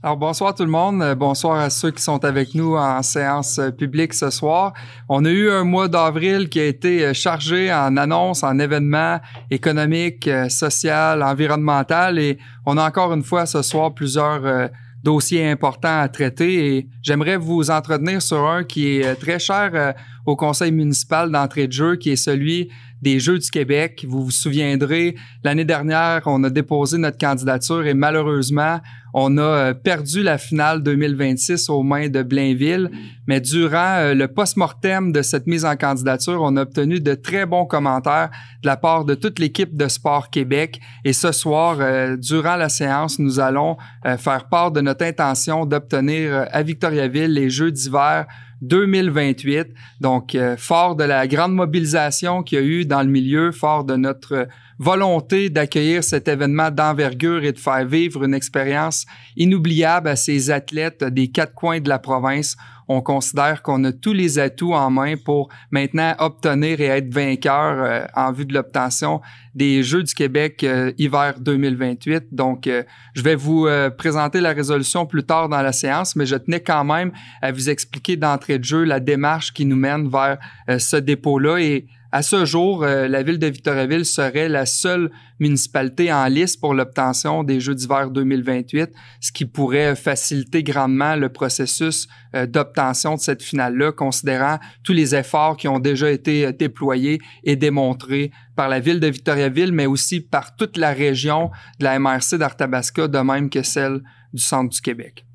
Alors bonsoir tout le monde, bonsoir à ceux qui sont avec nous en séance publique ce soir. On a eu un mois d'avril qui a été chargé en annonces, en événements économiques, social, environnemental et on a encore une fois ce soir plusieurs dossiers importants à traiter et j'aimerais vous entretenir sur un qui est très cher au conseil municipal d'entrée de jeu, qui est celui des Jeux du Québec. Vous vous souviendrez, l'année dernière, on a déposé notre candidature et malheureusement, on a perdu la finale 2026 aux mains de Blainville. Mais durant le post-mortem de cette mise en candidature, on a obtenu de très bons commentaires de la part de toute l'équipe de Sport Québec. Et ce soir, durant la séance, nous allons faire part de notre intention d'obtenir à Victoriaville les Jeux d'hiver 2028. Donc, fort de la grande mobilisation qu'il y a eu dans le milieu, fort de notre volonté d'accueillir cet événement d'envergure et de faire vivre une expérience inoubliable à ces athlètes des quatre coins de la province. On considère qu'on a tous les atouts en main pour maintenant obtenir et être vainqueur en vue de l'obtention des Jeux du Québec hiver 2028. Donc, je vais vous présenter la résolution plus tard dans la séance, mais je tenais quand même à vous expliquer d'entrée de jeu la démarche qui nous mène vers ce dépôt-là. Et à ce jour, la ville de Victoriaville serait la seule municipalité en liste pour l'obtention des Jeux d'hiver 2028, ce qui pourrait faciliter grandement le processus d'obtention de cette finale-là, considérant tous les efforts qui ont déjà été déployés et démontrés par la ville de Victoriaville, mais aussi par toute la région de la MRC d'Arthabasca, de même que celle du centre du Québec.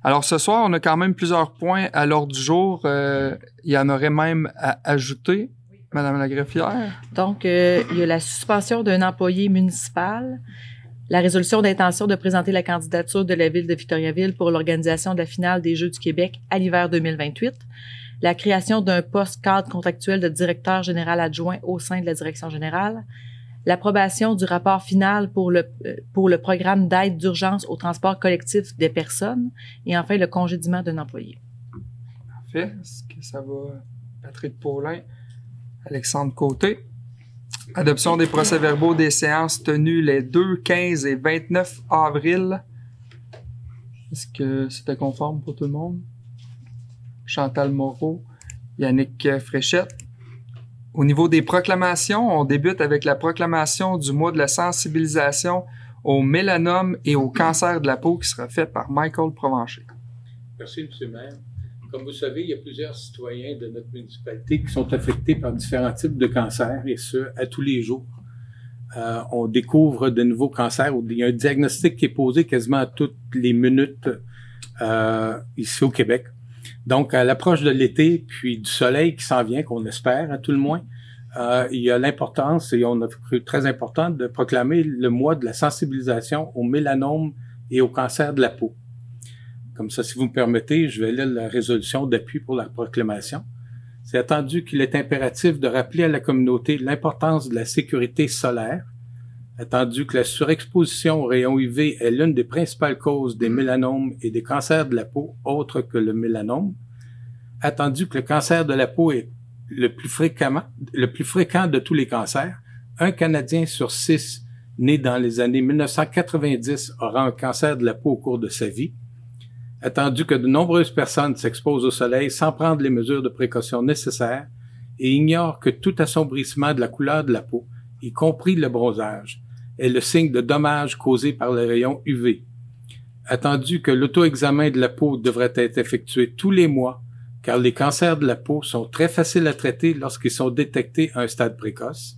Alors ce soir, on a quand même plusieurs points à l'ordre du jour. Il y en aurait même à ajouter. Madame la greffière. Donc, il y a la suspension d'un employé municipal, la résolution d'intention de présenter la candidature de la ville de Victoriaville pour l'organisation de la finale des Jeux du Québec à l'hiver 2028, la création d'un poste cadre contractuel de directeur général adjoint au sein de la direction générale, l'approbation du rapport final pour le programme d'aide d'urgence au transport collectif des personnes et enfin le congédiement d'un employé. Parfait. Est-ce que ça va, Patrick Paulin? Alexandre Côté. Adoption des procès-verbaux des séances tenues les 2, 15 et 29 avril. Est-ce que c'était conforme pour tout le monde? Chantal Moreau, Yannick Fréchette. Au niveau des proclamations, on débute avec la proclamation du mois de la sensibilisation au mélanome et au cancer de la peau qui sera faite par Michael Provencher. Merci, M. le maire. Comme vous savez, il y a plusieurs citoyens de notre municipalité qui sont affectés par différents types de cancers, et ce, à tous les jours. On découvre de nouveaux cancers. Il y a un diagnostic qui est posé quasiment à toutes les minutes ici au Québec. Donc, à l'approche de l'été, puis du soleil qui s'en vient, qu'on espère à tout le moins, il y a l'importance, et on a cru très important, de proclamer le mois de la sensibilisation au mélanome et au cancer de la peau. Comme ça, si vous me permettez, je vais lire la résolution d'appui pour la proclamation. C'est attendu qu'il est impératif de rappeler à la communauté l'importance de la sécurité solaire, attendu que la surexposition aux rayons UV est l'une des principales causes des mélanomes et des cancers de la peau autres que le mélanome, attendu que le cancer de la peau est le plus fréquent de tous les cancers. Un Canadien sur 6 né dans les années 1990 aura un cancer de la peau au cours de sa vie. Attendu que de nombreuses personnes s'exposent au soleil sans prendre les mesures de précaution nécessaires et ignorent que tout assombrissement de la couleur de la peau, y compris le bronzage, est le signe de dommages causés par les rayons UV. Attendu que l'auto-examen de la peau devrait être effectué tous les mois, car les cancers de la peau sont très faciles à traiter lorsqu'ils sont détectés à un stade précoce.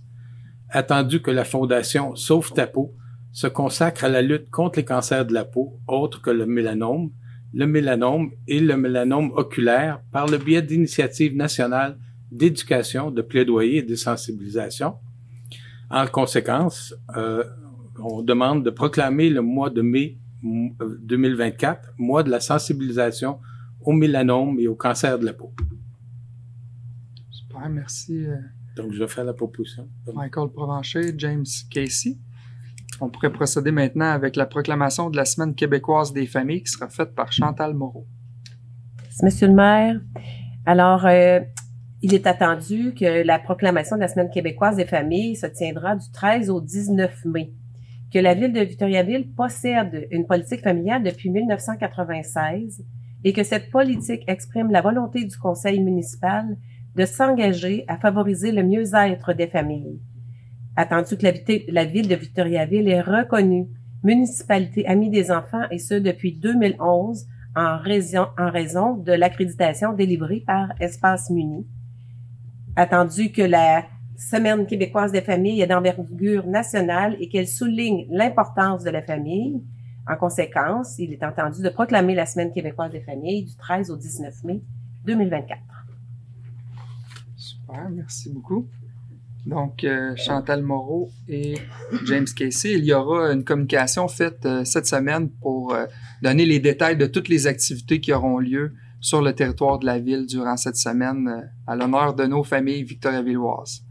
Attendu que la Fondation Sauve ta peau se consacre à la lutte contre les cancers de la peau, autres que le mélanome et le mélanome oculaire par le biais d'initiatives nationales d'éducation, de plaidoyer et de sensibilisation. En conséquence, on demande de proclamer le mois de mai 2024, mois de la sensibilisation au mélanome et au cancer de la peau. Super, merci. Donc, je vais faire la proposition. Michael Provencher, James Casey. On pourrait procéder maintenant avec la proclamation de la Semaine québécoise des familles qui sera faite par Chantal Moreau. Monsieur le maire, alors, il est attendu que la proclamation de la Semaine québécoise des familles se tiendra du 13 au 19 mai. que la Ville de Victoriaville possède une politique familiale depuis 1996 et que cette politique exprime la volonté du Conseil municipal de s'engager à favoriser le mieux-être des familles. Attendu que la Ville de Victoriaville est reconnue municipalité amie des enfants, et ce depuis 2011, en raison de l'accréditation délivrée par Espace Muni. Attendu que la Semaine québécoise des familles est d'envergure nationale et qu'elle souligne l'importance de la famille, en conséquence, il est entendu de proclamer la Semaine québécoise des familles du 13 au 19 mai 2024. Super, merci beaucoup. Donc, Chantal Moreau et James Casey, il y aura une communication faite cette semaine pour donner les détails de toutes les activités qui auront lieu sur le territoire de la ville durant cette semaine à l'honneur de nos familles victoriavilloises.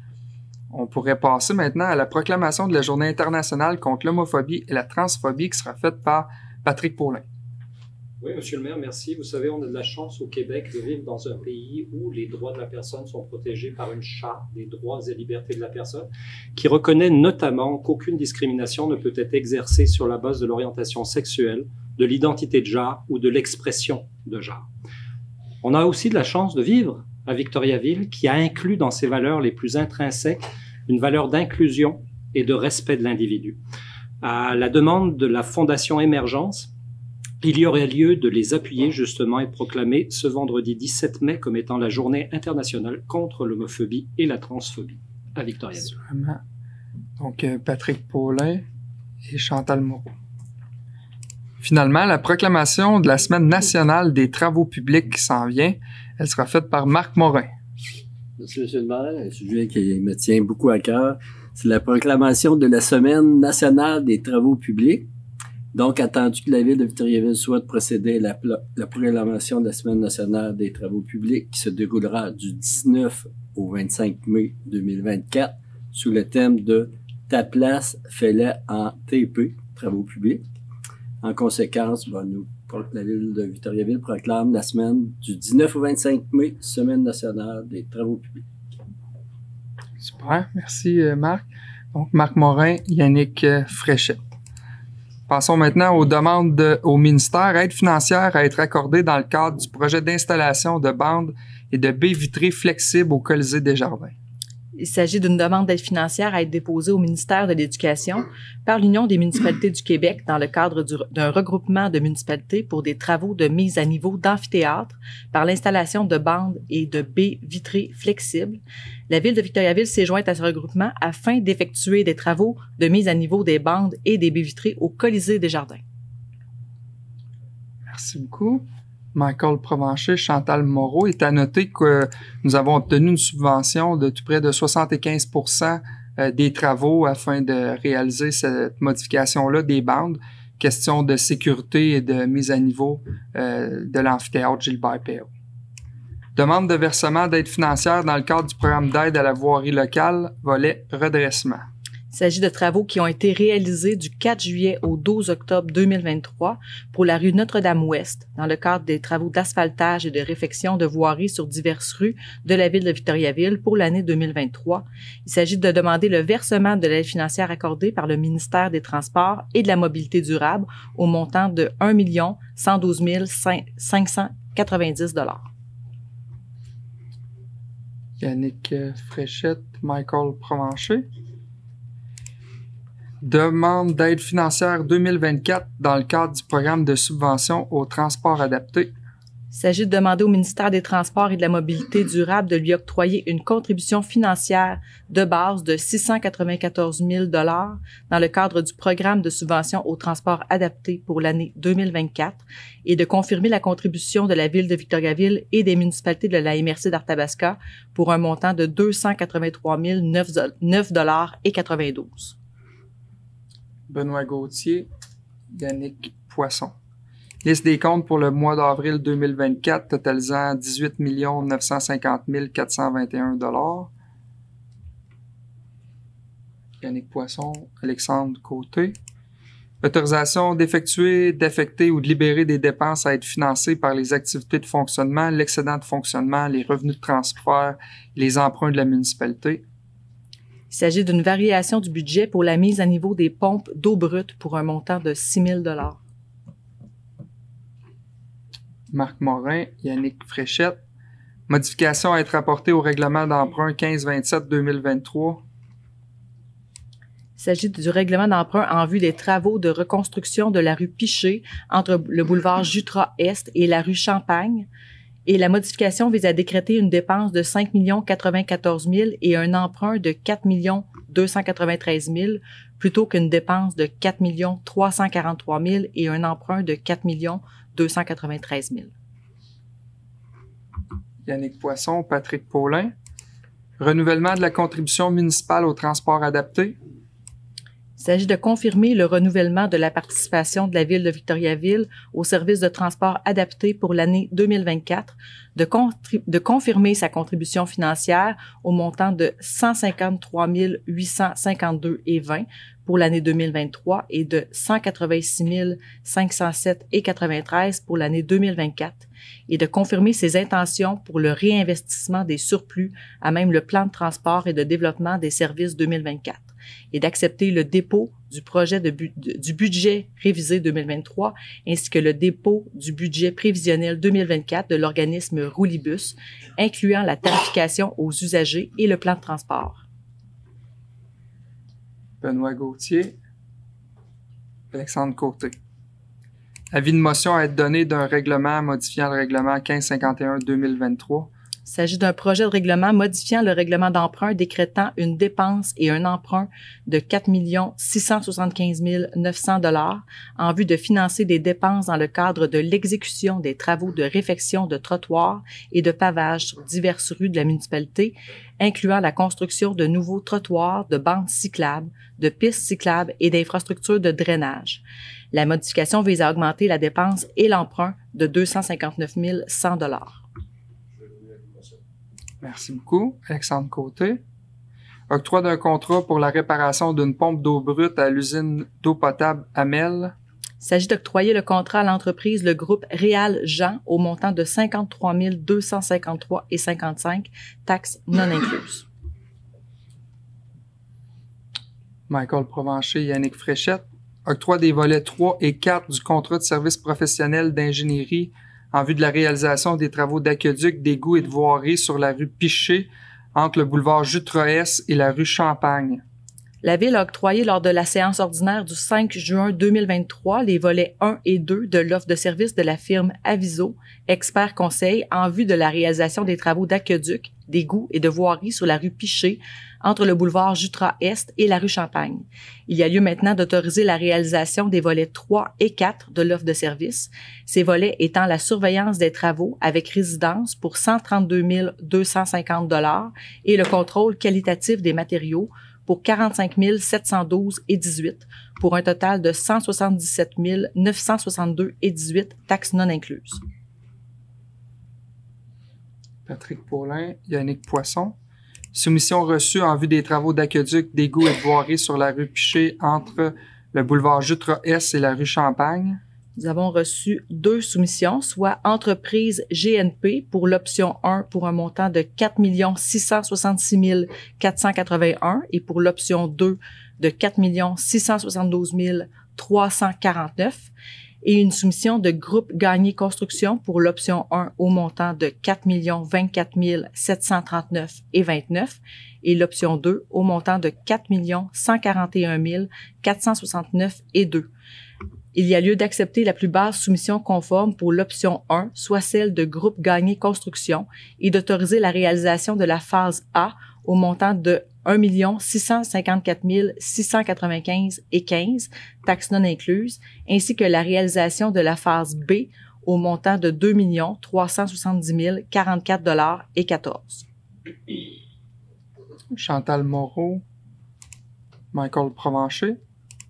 On pourrait passer maintenant à la proclamation de la Journée internationale contre l'homophobie et la transphobie qui sera faite par Patrick Paulin. Oui, Monsieur le maire, merci. Vous savez, on a de la chance au Québec de vivre dans un pays où les droits de la personne sont protégés par une charte des droits et libertés de la personne qui reconnaît notamment qu'aucune discrimination ne peut être exercée sur la base de l'orientation sexuelle, de l'identité de genre ou de l'expression de genre. On a aussi de la chance de vivre à Victoriaville qui a inclus dans ses valeurs les plus intrinsèques une valeur d'inclusion et de respect de l'individu. À la demande de la Fondation Émergence, il y aurait lieu de les appuyer justement et proclamer ce vendredi 17 mai comme étant la journée internationale contre l'homophobie et la transphobie à Victoriaville. Donc, Patrick Paulin et Chantal Moreau. Finalement, la proclamation de la Semaine nationale des travaux publics qui s'en vient, elle sera faite par Marc Morin. Merci, Monsieur le maire. Un sujet qui me tient beaucoup à cœur, c'est la proclamation de la Semaine nationale des travaux publics. Donc, attendu que la Ville de Victoriaville souhaite procéder à la proclamation de la Semaine nationale des travaux publics qui se déroulera du 19 au 25 mai 2024 sous le thème de « Ta place, fais-le en TP », travaux publics. En conséquence, la Ville de Victoriaville proclame la semaine du 19 au 25 mai, Semaine nationale des travaux publics. Super, merci Marc. Donc, Marc Morin, Yannick Fréchette. Passons maintenant aux demandes au ministère. Aide financière à être accordée dans le cadre du projet d'installation de bandes et de baies vitrées flexibles au Colisée des Jardins. Il s'agit d'une demande d'aide financière à être déposée au ministère de l'Éducation par l'Union des municipalités du Québec dans le cadre d'un regroupement de municipalités pour des travaux de mise à niveau d'amphithéâtre par l'installation de bandes et de baies vitrées flexibles. La Ville de Victoriaville s'est jointe à ce regroupement afin d'effectuer des travaux de mise à niveau des bandes et des baies vitrées au Colisée des Jardins. Merci beaucoup. Michael Provencher, Chantal Moreau. Il est à noter que nous avons obtenu une subvention de tout près de 75% des travaux afin de réaliser cette modification-là des bandes. Question de sécurité et de mise à niveau de l'amphithéâtre Gilbert Perrault. Demande de versement d'aide financière dans le cadre du programme d'aide à la voirie locale, volet redressement. Il s'agit de travaux qui ont été réalisés du 4 juillet au 12 octobre 2023 pour la rue Notre-Dame-Ouest, dans le cadre des travaux d'asphaltage et de réfection de voiries sur diverses rues de la Ville de Victoriaville pour l'année 2023. Il s'agit de demander le versement de l'aide financière accordée par le ministère des Transports et de la Mobilité durable au montant de 1 112 590 $. Yannick Fréchette, Michael Provencher. Demande d'aide financière 2024 dans le cadre du programme de subvention au transport adapté. Il s'agit de demander au ministère des Transports et de la Mobilité durable de lui octroyer une contribution financière de base de 694 000 $ dans le cadre du programme de subvention au transport adapté pour l'année 2024 et de confirmer la contribution de la Ville de Victoriaville et des municipalités de la MRC d'Arthabasca pour un montant de 283 009,92 $. Benoît Gauthier, Yannick Poisson. Liste des comptes pour le mois d'avril 2024 totalisant 18 950 421 $. Yannick Poisson, Alexandre Côté. Autorisation d'effectuer, d'affecter ou de libérer des dépenses à être financées par les activités de fonctionnement, l'excédent de fonctionnement, les revenus de transfert, les emprunts de la municipalité. Il Il s'agit d'une variation du budget pour la mise à niveau des pompes d'eau brute pour un montant de 6 000 $. Marc Morin, Yannick Fréchette. Modification à être apportée au règlement d'emprunt 1527-2023. Il s'agit du règlement d'emprunt en vue des travaux de reconstruction de la rue Piché entre le boulevard Jutras-Est et la rue Champagne. Et la modification vise à décréter une dépense de 5 094 000 et un emprunt de 4 293 000 plutôt qu'une dépense de 4 343 000 et un emprunt de 4 293 000. Yannick Poisson, Patrick Paulin. Renouvellement de la contribution municipale au transport adapté. Il s'agit de confirmer le renouvellement de la participation de la Ville de Victoriaville au service de transport adapté pour l'année 2024, de confirmer sa contribution financière au montant de 153 852,20 pour l'année 2023 et de 186 507,93 pour l'année 2024, et de confirmer ses intentions pour le réinvestissement des surplus à même le plan de transport et de développement des services 2024. Et d'accepter le dépôt du projet du budget révisé 2023 ainsi que le dépôt du budget prévisionnel 2024 de l'organisme Roulibus, incluant la tarification aux usagers et le plan de transport. Benoît Gauthier. Alexandre Côté. Avis de motion à être donné d'un règlement modifiant le règlement 1551-2023. Il s'agit d'un projet de règlement modifiant le règlement d'emprunt décrétant une dépense et un emprunt de 4 675 900 $ en vue de financer des dépenses dans le cadre de l'exécution des travaux de réfection de trottoirs et de pavage sur diverses rues de la municipalité, incluant la construction de nouveaux trottoirs, de bandes cyclables, de pistes cyclables et d'infrastructures de drainage. La modification vise à augmenter la dépense et l'emprunt de 259 100 $. Merci beaucoup. Alexandre Côté. Octroi d'un contrat pour la réparation d'une pompe d'eau brute à l'usine d'eau potable Amel. Il s'agit d'octroyer le contrat à l'entreprise le groupe Réal Jean au montant de 53 253,55 taxes non incluses. Michael Provencher, Yannick Fréchette. Octroi des volets 3 et 4 du contrat de service professionnel d'ingénierie en vue de la réalisation des travaux d'aqueduc, d'égouts et de voirie sur la rue Piché entre le boulevard Jutras-Est et la rue Champagne. La Ville a octroyé lors de la séance ordinaire du 5 juin 2023 les volets 1 et 2 de l'offre de service de la firme Aviso, expert conseil, en vue de la réalisation des travaux d'aqueduc, d'égouts et de voirie sur la rue Piché entre le boulevard Jutras-Est et la rue Champagne. Il y a lieu maintenant d'autoriser la réalisation des volets 3 et 4 de l'offre de service, ces volets étant la surveillance des travaux avec résidence pour 132 250 $ et le contrôle qualitatif des matériaux pour 45 712,18 pour un total de 177 962,18 taxes non incluses. Patrick Paulin, Yannick Poisson. Soumission reçue en vue des travaux d'aqueduc, d'égouts et de voirie sur la rue Piché entre le boulevard Jutras-Est et la rue Champagne. Nous avons reçu 2 soumissions, soit entreprise GNP pour l'option 1 pour un montant de 4 666 481 et pour l'option 2 de 4 672 349 et une soumission de groupe Gagné Construction pour l'option 1 au montant de 4 024 739,29 et l'option 2 au montant de 4 141 469,2. Il y a lieu d'accepter la plus basse soumission conforme pour l'option 1, soit celle de groupe Gagné Construction, et d'autoriser la réalisation de la phase A au montant de 1 654 695,15, taxes non incluses, ainsi que la réalisation de la phase B au montant de 2 370 044,14. Chantal Moreau, Michael Provencher.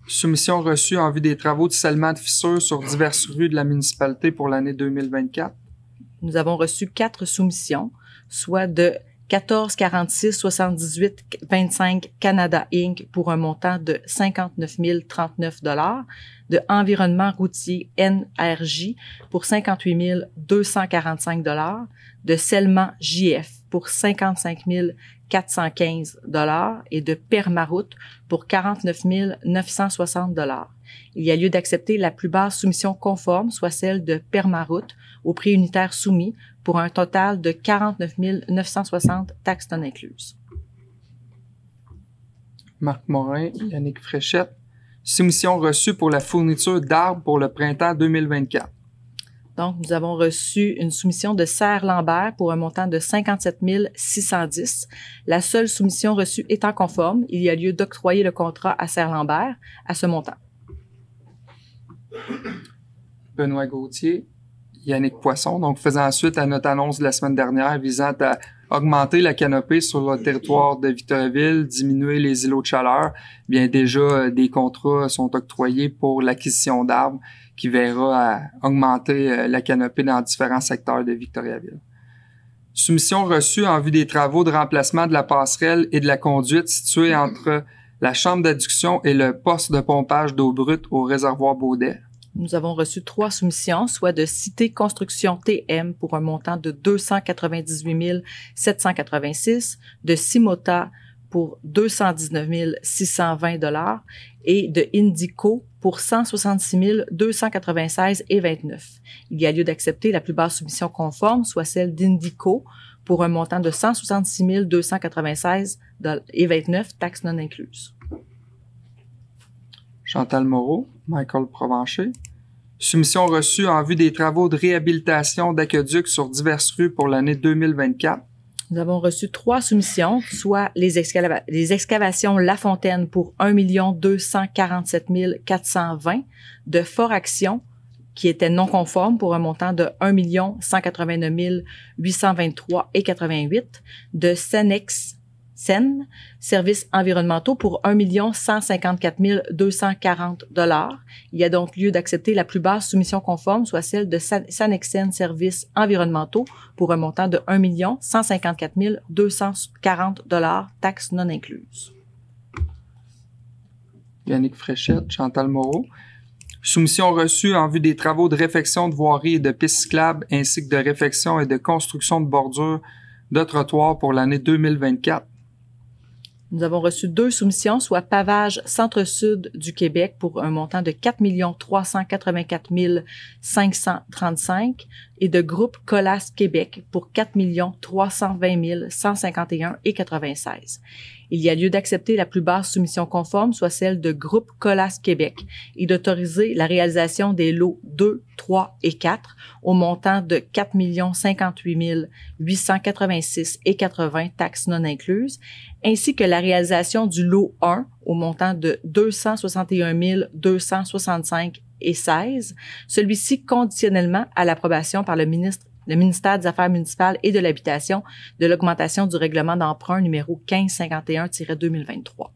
Soumission reçue en vue des travaux de scellement de fissures sur diverses rues de la municipalité pour l'année 2024. Nous avons reçu 4 soumissions, soit de 1446 78 25 Canada Inc. pour un montant de 59 039 $, de Environnement routier NRJ pour 58 245 $, de Scellement JF pour 55 415 $ et de Permaroute pour 49 960 $. Il y a lieu d'accepter la plus basse soumission conforme, soit celle de Permaroute, au prix unitaire soumis pour un total de 49 960 taxes non incluses. Marc Morin, Yannick Fréchette. Soumission reçue pour la fourniture d'arbres pour le printemps 2024. Donc, nous avons reçu une soumission de Serre-Lambert pour un montant de 57 610. La seule soumission reçue étant conforme, il y a lieu d'octroyer le contrat à Serre-Lambert à ce montant. Benoît Gauthier, Yannick Poisson. Donc, faisant suite à notre annonce de la semaine dernière visant à augmenter la canopée sur le territoire de Victoriaville, diminuer les îlots de chaleur, bien déjà des contrats sont octroyés pour l'acquisition d'arbres qui verra augmenter la canopée dans différents secteurs de Victoriaville. Soumission reçue en vue des travaux de remplacement de la passerelle et de la conduite située entre la chambre d'adduction et le poste de pompage d'eau brute au réservoir Baudet. Nous avons reçu 3 soumissions, soit de Cité Construction TM pour un montant de 298 786, de Cimota pour 219 620 $ et de Indico pour 166 296,29 $. Il y a lieu d'accepter la plus basse soumission conforme, soit celle d'Indico, pour un montant de 166 296,29 $, taxes non incluses. Chantal Moreau, Michael Provencher. Soumission reçue en vue des travaux de réhabilitation d'aqueducs sur diverses rues pour l'année 2024. Nous avons reçu 3 soumissions, soit les excavations La Fontaine pour 1 247 420, de Fort Action, qui était non conforme pour un montant de 1 189 823,88, de Sen, services environnementaux pour 1 154 240 $. Il y a donc lieu d'accepter la plus basse soumission conforme, soit celle de Sanexen services environnementaux pour un montant de 1 154 240 $, taxes non incluses. Yannick Fréchette, Chantal Moreau. Soumission reçue en vue des travaux de réfection de voiries et de pistes cyclables ainsi que de réfection et de construction de bordures de trottoirs pour l'année 2024. Nous avons reçu 2 soumissions, soit Pavage Centre-Sud du Québec pour un montant de 4 384 535 et de Groupe Colas Québec pour 4 320 151,96. Il y a lieu d'accepter la plus basse soumission conforme, soit celle de Groupe Colas Québec, et d'autoriser la réalisation des lots 2, 3 et 4 au montant de 4 58 886,80 taxes non incluses, ainsi que la réalisation du lot 1 au montant de 261 265,16, celui-ci conditionnellement à l'approbation par le ministère des Affaires municipales et de l'Habitation de l'augmentation du règlement d'emprunt numéro 1551-2023.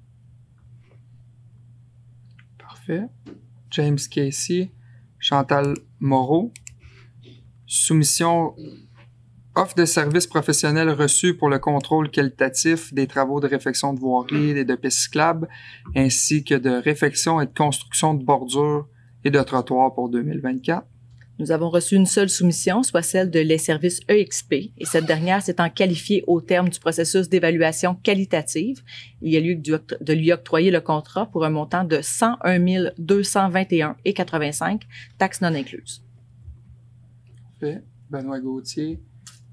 Parfait. James Casey, Chantal Moreau. Soumission offre de services professionnels reçus pour le contrôle qualitatif des travaux de réfection de voiries et de pistes cyclables, ainsi que de réfection et de construction de bordures et de trottoirs pour 2024. Nous avons reçu une seule soumission, soit celle de les services EXP, et cette dernière s'étant qualifiée au terme du processus d'évaluation qualitative. Il y a lieu de lui octroyer le contrat pour un montant de 101 221,85, taxes non incluses. Fait. Benoît Gauthier,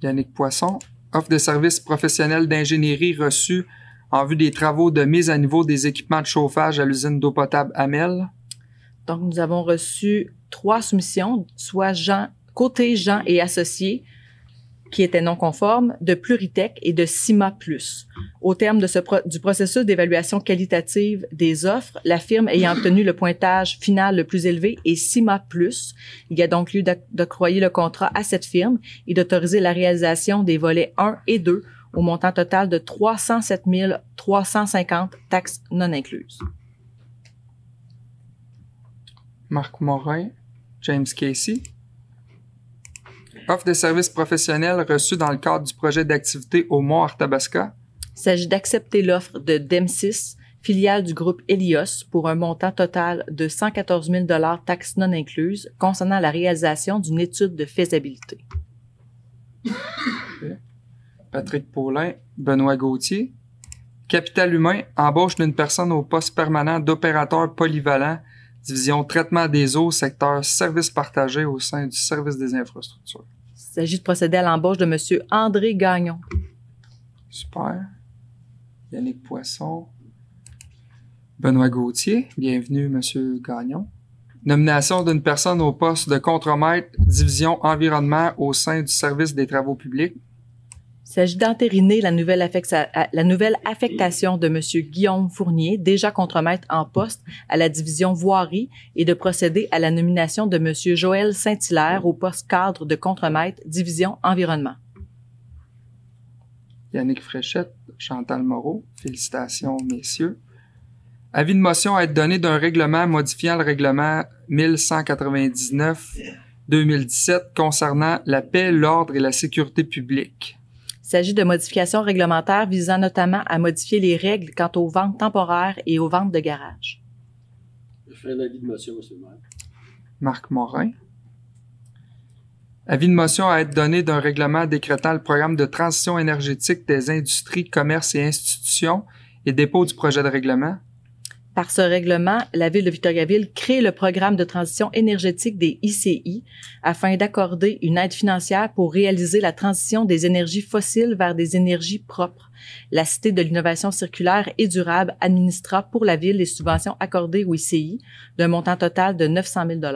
Yannick Poisson. Offre de services professionnels d'ingénierie reçus en vue des travaux de mise à niveau des équipements de chauffage à l'usine d'eau potable Amel. Donc, nous avons reçu 3 soumissions, soit côté Jean et Associés, qui étaient non conformes, de Pluritech et de Cima Plus. Au terme de du processus d'évaluation qualitative des offres, la firme ayant obtenu le pointage final le plus élevé est Cima Plus. Il y a donc lieu d'octroyer le contrat à cette firme et d'autoriser la réalisation des volets 1 et 2 au montant total de 307 350 taxes non incluses. Marc Morin, James Casey. Offre de services professionnels reçus dans le cadre du projet d'activité au Mont-Arthabasca. Il s'agit d'accepter l'offre de DEMSIS, filiale du groupe Helios, pour un montant total de 114 000 $ taxes non incluses concernant la réalisation d'une étude de faisabilité. Patrick Paulin, Benoît Gauthier. Capital humain, embauche d'une personne au poste permanent d'opérateur polyvalent, division traitement des eaux, secteur services partagés au sein du service des infrastructures. Il s'agit de procéder à l'embauche de M. André Gagnon. Super. Yannick Poisson. Benoît Gauthier, bienvenue M. Gagnon. Nomination d'une personne au poste de contremaître, division environnement au sein du service des travaux publics. Il s'agit d'entériner la nouvelle affectation de M. Guillaume Fournier, déjà contremaître en poste à la division voirie, et de procéder à la nomination de M. Joël Saint-Hilaire au poste cadre de contremaître, division environnement. Yannick Fréchette, Chantal Moreau, félicitations messieurs. Avis de motion à être donné d'un règlement modifiant le règlement 1199-2017 concernant la paix, l'ordre et la sécurité publique. Il s'agit de modifications réglementaires visant notamment à modifier les règles quant aux ventes temporaires et aux ventes de garage. Je ferai l'avis de motion, M. le maire. Marc Morin. Avis de motion à être donné d'un règlement décrétant le programme de transition énergétique des industries, commerces et institutions et dépôt du projet de règlement. Par ce règlement, la Ville de Victoriaville crée le programme de transition énergétique des ICI afin d'accorder une aide financière pour réaliser la transition des énergies fossiles vers des énergies propres. La Cité de l'innovation circulaire et durable administrera pour la Ville les subventions accordées aux ICI d'un montant total de 900 000 $. Je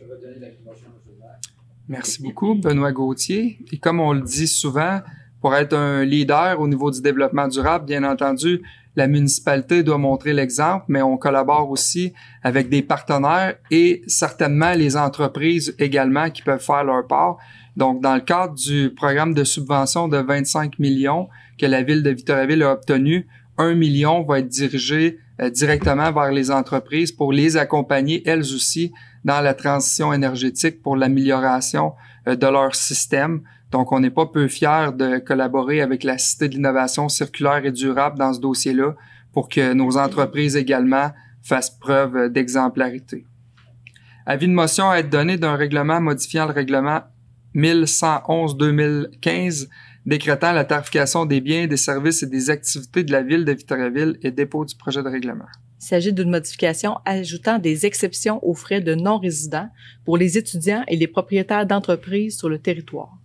vais donner la motion, M. le maire. Merci beaucoup, Benoît Gauthier. Et comme on le dit souvent, pour être un leader au niveau du développement durable, bien entendu, la municipalité doit montrer l'exemple, mais on collabore aussi avec des partenaires et certainement les entreprises également qui peuvent faire leur part. Donc, dans le cadre du programme de subvention de 25 millions que la Ville de Victoriaville a obtenu, 1 million va être dirigé directement vers les entreprises pour les accompagner, elles aussi, dans la transition énergétique pour l'amélioration de leur système. Donc, on n'est pas peu fiers de collaborer avec la Cité de l'innovation circulaire et durable dans ce dossier-là pour que nos entreprises également fassent preuve d'exemplarité. Avis de motion à être donné d'un règlement modifiant le règlement 1111-2015 décrétant la tarification des biens, des services et des activités de la Ville de Victoriaville et dépôt du projet de règlement. Il s'agit d'une modification ajoutant des exceptions aux frais de non-résidents pour les étudiants et les propriétaires d'entreprises sur le territoire.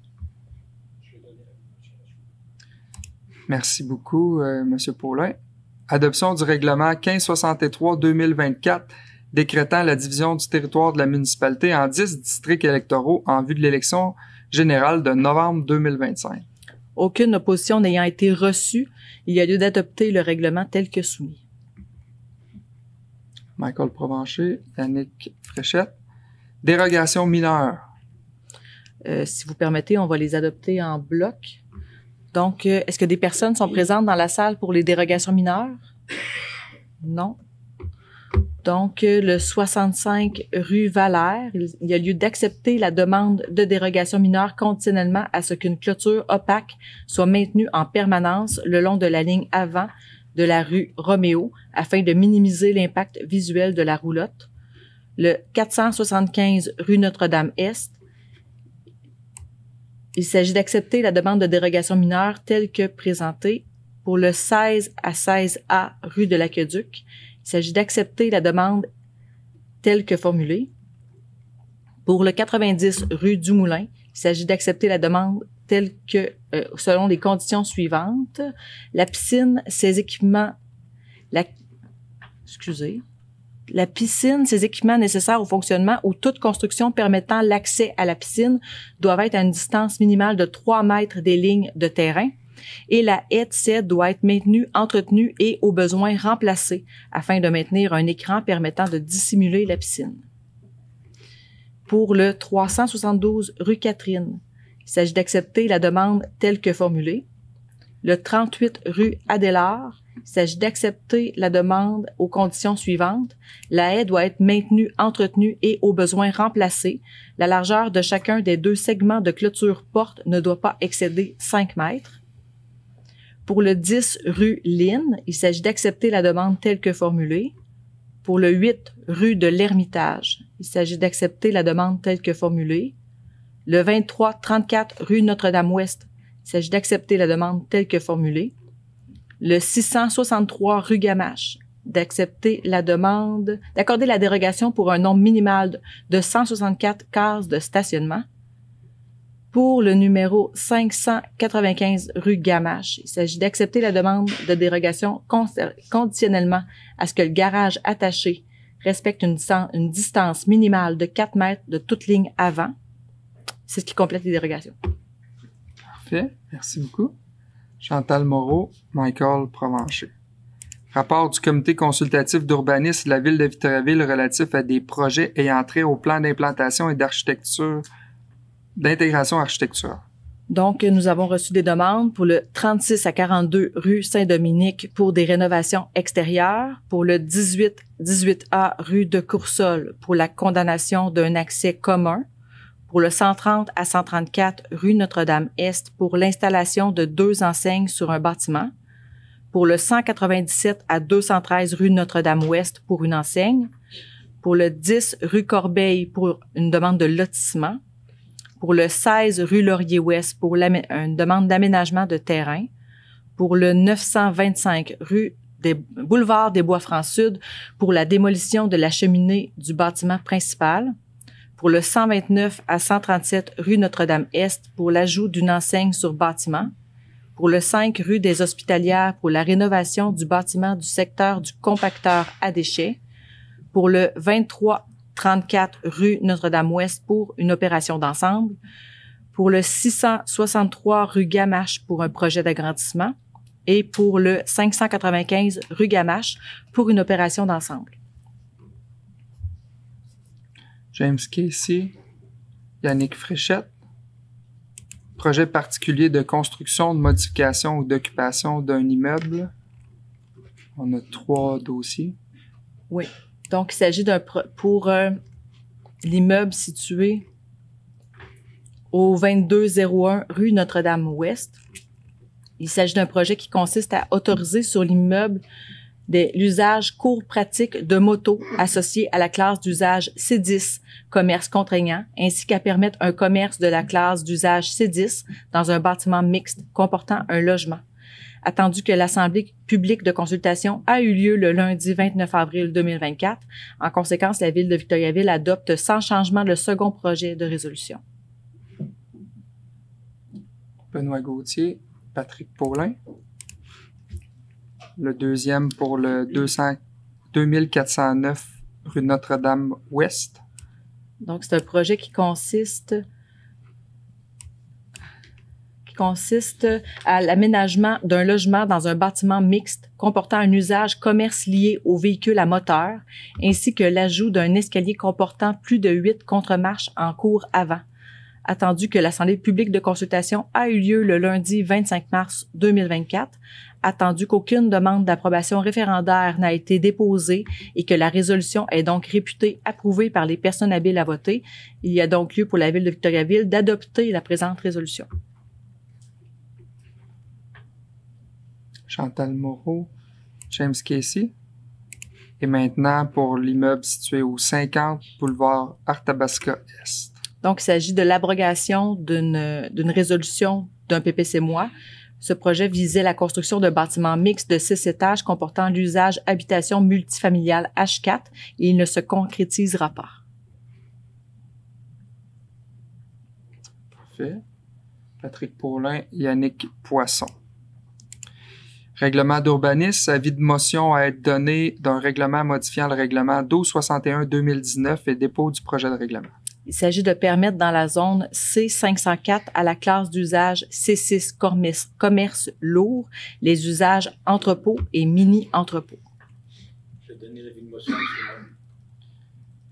Merci beaucoup, M. Paulin. Adoption du règlement 1563-2024 décrétant la division du territoire de la municipalité en 10 districts électoraux en vue de l'élection générale de novembre 2025. Aucune opposition n'ayant été reçue, il y a lieu d'adopter le règlement tel que soumis. Michael Provencher, Yannick Fréchette. Dérogation mineure. Si vous permettez, on va les adopter en bloc. Donc, est-ce que des personnes sont présentes dans la salle pour les dérogations mineures? Non. Donc, le 65 rue Valère, il y a lieu d'accepter la demande de dérogation mineure conditionnellement à ce qu'une clôture opaque soit maintenue en permanence le long de la ligne avant de la rue Roméo afin de minimiser l'impact visuel de la roulotte. Le 475 rue Notre-Dame-Est, il s'agit d'accepter la demande de dérogation mineure telle que présentée pour le 16 à 16A rue de l'Aqueduc. Il s'agit d'accepter la demande telle que formulée. Pour le 90 rue du Moulin, il s'agit d'accepter la demande telle que, selon les conditions suivantes. La piscine, ses équipements, la piscine, ses équipements nécessaires au fonctionnement ou toute construction permettant l'accès à la piscine doivent être à une distance minimale de 3 mètres des lignes de terrain et la haie de cèdre doit être maintenue, entretenue et, au besoin, remplacée afin de maintenir un écran permettant de dissimuler la piscine. Pour le 372 rue Catherine, il s'agit d'accepter la demande telle que formulée. Le 38 rue Adélard, il s'agit d'accepter la demande aux conditions suivantes. La haie doit être maintenue, entretenue et, au besoin, remplacée. La largeur de chacun des 2 segments de clôture porte ne doit pas excéder 5 mètres. Pour le 10 rue Lynne, il s'agit d'accepter la demande telle que formulée. Pour le 8 rue de l'Ermitage, il s'agit d'accepter la demande telle que formulée. Le 23-34 rue Notre-Dame-Ouest, Il s'agit d'accepter la demande telle que formulée. Le 663 rue Gamache, d'accepter la demande, d'accorder la dérogation pour un nombre minimal de 164 cases de stationnement. Pour le numéro 595 rue Gamache, il s'agit d'accepter la demande de dérogation conditionnellement à ce que le garage attaché respecte une distance minimale de 4 mètres de toute ligne avant. C'est ce qui complète les dérogations. Parfait. Merci beaucoup. Chantal Moreau, Michael Provencher. Rapport du comité consultatif d'urbanisme de la ville de Victoriaville relatif à des projets ayant trait au plan d'implantation et d'intégration architecturale. Donc, nous avons reçu des demandes pour le 36 à 42 rue Saint-Dominique pour des rénovations extérieures, pour le 18A rue de Coursol pour la condamnation d'un accès commun, pour le 130 à 134 rue Notre-Dame-Est pour l'installation de 2 enseignes sur un bâtiment, pour le 197 à 213 rue Notre-Dame-Ouest pour une enseigne, pour le 10 rue Corbeil pour une demande de lotissement, pour le 16 rue Laurier-Ouest pour une demande d'aménagement de terrain, pour le 925 rue Boulevard des Bois-Francs-Sud pour la démolition de la cheminée du bâtiment principal, pour le 129 à 137 rue Notre-Dame-Est pour l'ajout d'une enseigne sur bâtiment, pour le 5 rue des Hospitalières pour la rénovation du bâtiment du secteur du compacteur à déchets, pour le 23-34 rue Notre-Dame-Ouest pour une opération d'ensemble, pour le 663 rue Gamache pour un projet d'agrandissement et pour le 595 rue Gamache pour une opération d'ensemble. James Casey, Yannick Fréchette. Projet particulier de construction, de modification ou d'occupation d'un immeuble. On a 3 dossiers. Oui. Donc, il s'agit pour l'immeuble situé au 2201 rue Notre-Dame-Ouest. Il s'agit d'un projet qui consiste à autoriser sur l'immeuble l'usage court pratique de motos associé à la classe d'usage C10, commerce contraignant, ainsi qu'à permettre un commerce de la classe d'usage C10 dans un bâtiment mixte comportant un logement. Attendu que l'Assemblée publique de consultation a eu lieu le lundi 29 avril 2024. En conséquence, la Ville de Victoriaville adopte sans changement le second projet de résolution. Benoît Gauthier, Patrick Paulin. Le deuxième pour le 2409 rue Notre-Dame-Ouest. Donc, c'est un projet qui consiste à l'aménagement d'un logement dans un bâtiment mixte comportant un usage commerce lié aux véhicules à moteur, ainsi que l'ajout d'un escalier comportant plus de 8 contre-marches en cours avant. Attendu que l'Assemblée publique de consultation a eu lieu le lundi 25 mars 2024, attendu qu'aucune demande d'approbation référendaire n'a été déposée et que la résolution est donc réputée approuvée par les personnes habiles à voter, il y a donc lieu pour la Ville de Victoriaville d'adopter la présente résolution. Chantal Moreau, James Casey. Et maintenant, pour l'immeuble situé au 50 boulevard Arthabasca-Est. Donc, il s'agit de l'abrogation d'une résolution d'un PPC-MOI. Ce projet visait la construction d'un bâtiment mixte de 6 étages comportant l'usage habitation multifamiliale H4 et il ne se concrétisera pas. Parfait. Patrick Paulin, Yannick Poisson. Règlement d'urbanisme, avis de motion à être donné d'un règlement modifiant le règlement 1261-2019 et dépôt du projet de règlement. Il s'agit de permettre dans la zone C504 à la classe d'usage C6 commerce lourd les usages entrepôt et mini-entrepôt. Je vais donner l'avis de motion.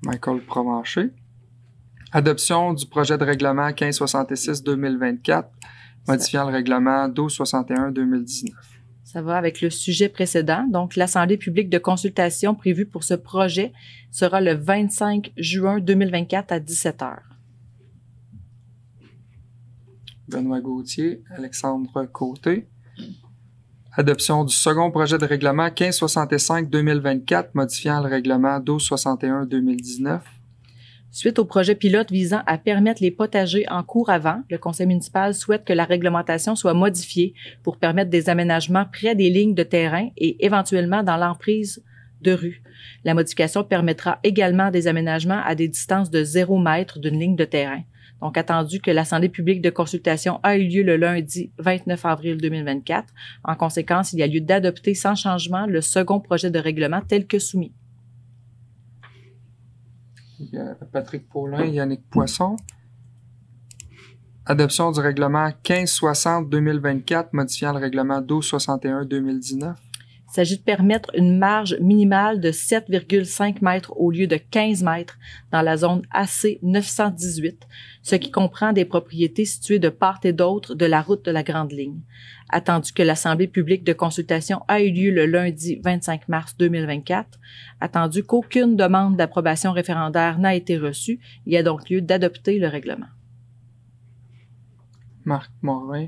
Michael Provencher. Adoption du projet de règlement 1566-2024 modifiant le règlement 1261-2019. Ça va avec le sujet précédent. Donc, l'Assemblée publique de consultation prévue pour ce projet sera le 25 juin 2024 à 17h. Benoît Gauthier, Alexandre Côté. Adoption du second projet de règlement 1565-2024 modifiant le règlement 1261-2019. Suite au projet pilote visant à permettre les potagers en cours avant, le conseil municipal souhaite que la réglementation soit modifiée pour permettre des aménagements près des lignes de terrain et éventuellement dans l'emprise de rue. La modification permettra également des aménagements à des distances de 0 mètre d'une ligne de terrain. Donc, attendu que l'Assemblée publique de consultation a eu lieu le lundi 29 avril 2024. En conséquence, il y a lieu d'adopter sans changement le second projet de règlement tel que soumis. Patrick Paulin, Yannick Poisson. Adoption du règlement 1560-2024, modifiant le règlement 1261-2019. Il s'agit de permettre une marge minimale de 7,5 mètres au lieu de 15 mètres dans la zone AC 918, ce qui comprend des propriétés situées de part et d'autre de la route de la Grande Ligne. Attendu que l'Assemblée publique de consultation a eu lieu le lundi 25 mars 2024, attendu qu'aucune demande d'approbation référendaire n'a été reçue, il y a donc lieu d'adopter le règlement. Marc Morin,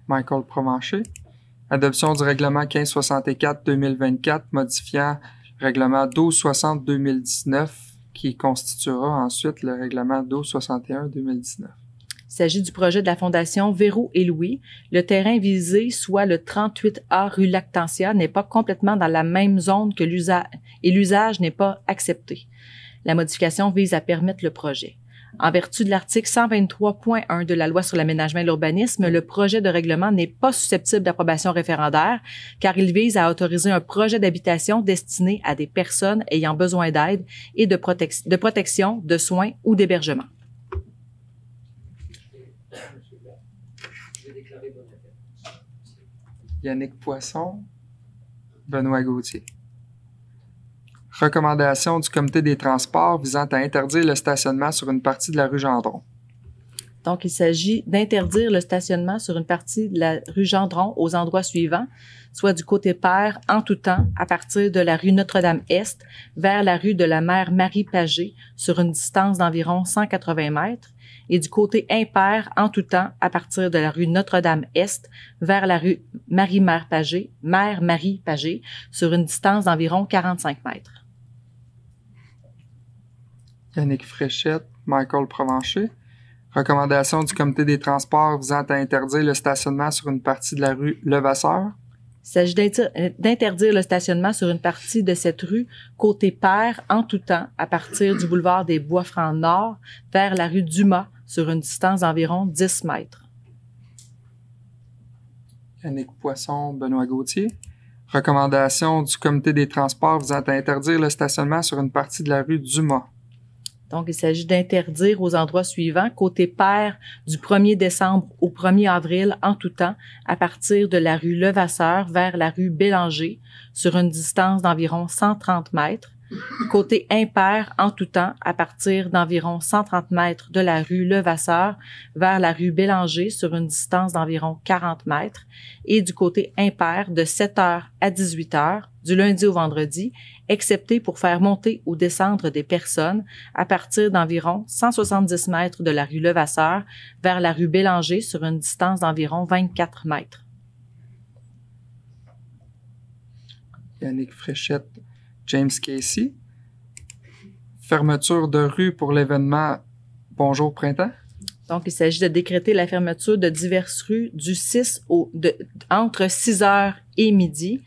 Michael Provencher. Adoption du règlement 1564-2024, modifiant le règlement 1260-2019, qui constituera ensuite le règlement 1261-2019. Il s'agit du projet de la Fondation Véro et Louis. Le terrain visé, soit le 38A rue Lactantia, n'est pas complètement dans la même zone que l'usage et l'usage n'est pas accepté. La modification vise à permettre le projet. En vertu de l'article 123.1 de la Loi sur l'aménagement et l'urbanisme, le projet de règlement n'est pas susceptible d'approbation référendaire car il vise à autoriser un projet d'habitation destiné à des personnes ayant besoin d'aide et de protection, de soins ou d'hébergement. Yannick Poisson, Benoît Gauthier. Recommandation du Comité des transports visant à interdire le stationnement sur une partie de la rue Gendron. Donc, il s'agit d'interdire le stationnement sur une partie de la rue Gendron aux endroits suivants, soit du côté pair en tout temps à partir de la rue Notre-Dame-Est vers la rue de la mère Marie-Pagé sur une distance d'environ 180 mètres et du côté impair en tout temps à partir de la rue Notre-Dame-Est vers la rue Marie-Pagé sur une distance d'environ 45 mètres. Yannick Fréchette, Michael Provencher. Recommandation du Comité des transports visant à interdire le stationnement sur une partie de la rue Levasseur. Il s'agit d'interdire le stationnement sur une partie de cette rue côté pair en tout temps à partir du boulevard des Bois-Francs Nord vers la rue Dumas sur une distance d'environ 10 mètres. Yannick Poisson, Benoît Gauthier. Recommandation du Comité des transports visant à interdire le stationnement sur une partie de la rue Dumas. Donc, il s'agit d'interdire aux endroits suivants, côté pair du 1er décembre au 1er avril en tout temps, à partir de la rue Levasseur vers la rue Bélanger, sur une distance d'environ 130 mètres. Côté impair en tout temps, à partir d'environ 130 mètres de la rue Levasseur vers la rue Bélanger, sur une distance d'environ 40 mètres. Et du côté impair de 7h à 18h, du lundi au vendredi, excepté pour faire monter ou descendre des personnes à partir d'environ 170 mètres de la rue Levasseur vers la rue Bélanger sur une distance d'environ 24 mètres. Yannick Fréchette, James Casey. Fermeture de rue pour l'événement Bonjour Printemps. Donc, il s'agit de décréter la fermeture de diverses rues du 6 entre 6h et midi,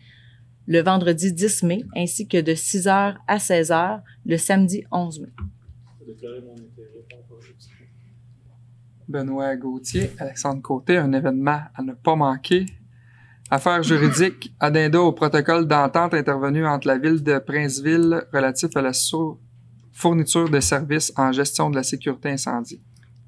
le vendredi 10 mai, ainsi que de 6h à 16h, le samedi 11 mai. Benoît Gauthier, Alexandre Côté, un événement à ne pas manquer. Affaires juridiques, addenda au protocole d'entente intervenu entre la ville de Princeville relatif à la fourniture de services en gestion de la sécurité incendie.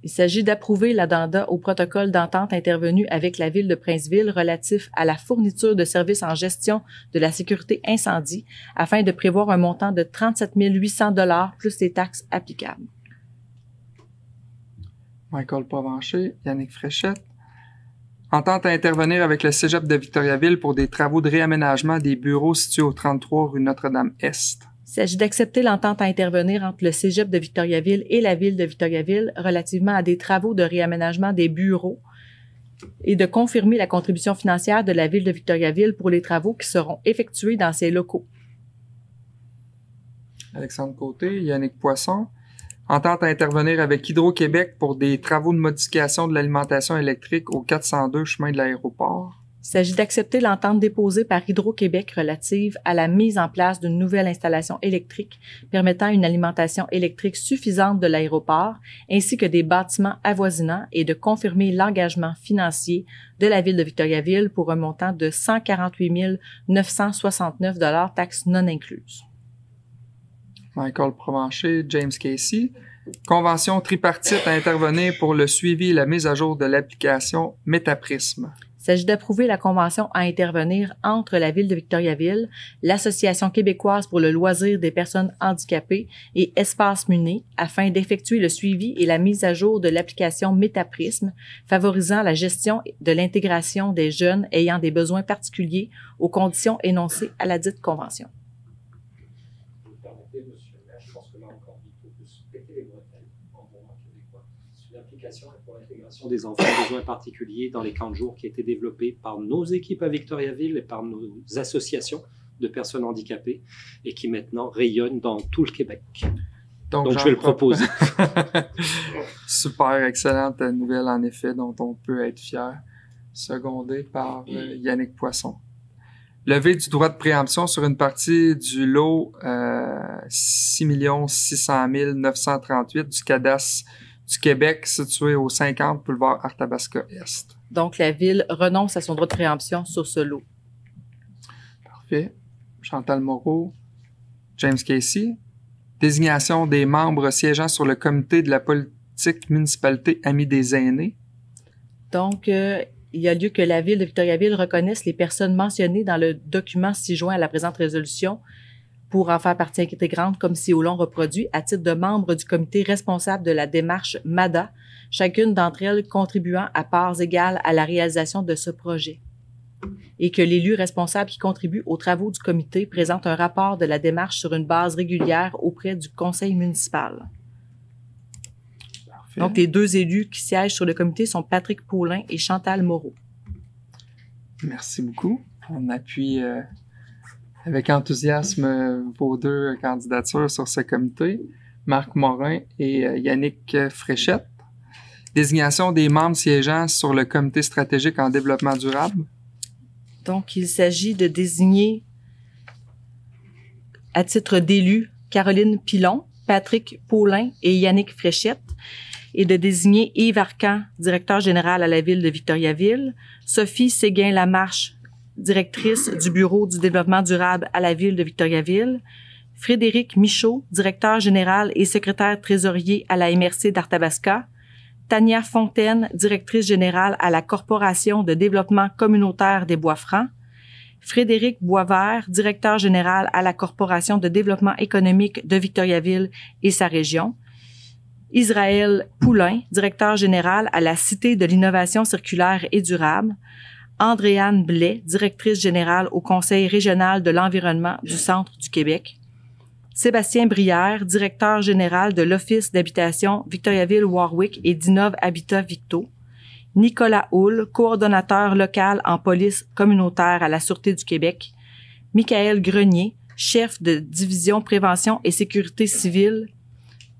Il s'agit d'approuver l'addenda au protocole d'entente intervenu avec la ville de Princeville relatif à la fourniture de services en gestion de la sécurité incendie afin de prévoir un montant de 37 800 $ plus les taxes applicables. Michael Provencher, Yannick Fréchette. Entente à intervenir avec le Cégep de Victoriaville pour des travaux de réaménagement des bureaux situés au 33 rue Notre-Dame-Est. Il s'agit d'accepter l'entente à intervenir entre le Cégep de Victoriaville et la ville de Victoriaville relativement à des travaux de réaménagement des bureaux et de confirmer la contribution financière de la ville de Victoriaville pour les travaux qui seront effectués dans ces locaux. Alexandre Côté, Yannick Poisson. Entente à intervenir avec Hydro-Québec pour des travaux de modification de l'alimentation électrique au 402 chemin de l'aéroport. Il s'agit d'accepter l'entente déposée par Hydro-Québec relative à la mise en place d'une nouvelle installation électrique permettant une alimentation électrique suffisante de l'aéroport ainsi que des bâtiments avoisinants et de confirmer l'engagement financier de la Ville de Victoriaville pour un montant de 148 969 $, taxes non incluses. Michael Provencher, James Casey. Convention tripartite à intervenir pour le suivi et la mise à jour de l'application Métaprisme. Il s'agit d'approuver la convention à intervenir entre la Ville de Victoriaville, l'Association québécoise pour le loisir des personnes handicapées et Espace Muné afin d'effectuer le suivi et la mise à jour de l'application Métaprisme, favorisant la gestion de l'intégration des jeunes ayant des besoins particuliers aux conditions énoncées à la dite convention. Vous permettez, monsieur le maire, je pense que là encore, il faut se péter les bretelles en bon québécois. C'est une application pour l'intégration des enfants à besoins particuliers dans les camps de jour qui a été développée par nos équipes à Victoriaville et par nos associations de personnes handicapées et qui maintenant rayonne dans tout le Québec. Donc je vais le proposer. Super, excellente nouvelle en effet dont on peut être fier. Secondé par Yannick Poisson. Levée du droit de préemption sur une partie du lot 6 600 938 du cadastre du Québec situé au 50 boulevard Arthabasca-Est. Donc, la Ville renonce à son droit de préemption sur ce lot. Parfait. Chantal Moreau, James Casey. Désignation des membres siégeant sur le comité de la politique municipalité Amis des aînés. Donc, il y a lieu que la Ville de Victoriaville reconnaisse les personnes mentionnées dans le document ci-joint à la présente résolution pour en faire partie intégrante comme si au long reproduit à titre de membres du comité responsable de la démarche MADA, chacune d'entre elles contribuant à parts égales à la réalisation de ce projet. Et que l'élu responsable qui contribue aux travaux du comité présente un rapport de la démarche sur une base régulière auprès du conseil municipal. Parfait. Donc, les deux élus qui siègent sur le comité sont Patrick Paulin et Chantal Moreau. Merci beaucoup. On appuie avec enthousiasme vos deux candidatures sur ce comité, Marc Morin et Yannick Fréchette. Désignation des membres siégeant sur le comité stratégique en développement durable. Donc, il s'agit de désigner à titre d'élus Caroline Pilon, Patrick Paulin et Yannick Fréchette et de désigner Yves Arcan, directeur général à la Ville de Victoriaville, Sophie Séguin-Lamarche, directrice du Bureau du développement durable à la Ville de Victoriaville, Frédéric Michaud, directeur général et secrétaire trésorier à la MRC d'Arthabasca, Tania Fontaine, directrice générale à la Corporation de développement communautaire des Bois-Francs, Frédéric Boisvert, directeur général à la Corporation de développement économique de Victoriaville et sa région, Israël Poulain, directeur général à la Cité de l'innovation circulaire et durable, Andréane Blais, directrice générale au Conseil régional de l'environnement du Centre du Québec, Sébastien Brière, directeur général de l'Office d'habitation Victoriaville-Warwick et d'Innov Habitat Victo, Nicolas Houle, coordonnateur local en police communautaire à la Sûreté du Québec, Michaël Grenier, chef de division prévention et sécurité civile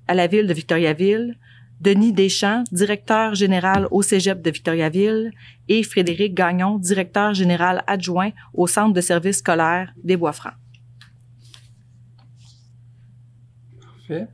à la Ville de Victoriaville, Denis Deschamps, directeur général au Cégep de Victoriaville, et Frédéric Gagnon, directeur général adjoint au Centre de services scolaires des Bois-Francs. Parfait.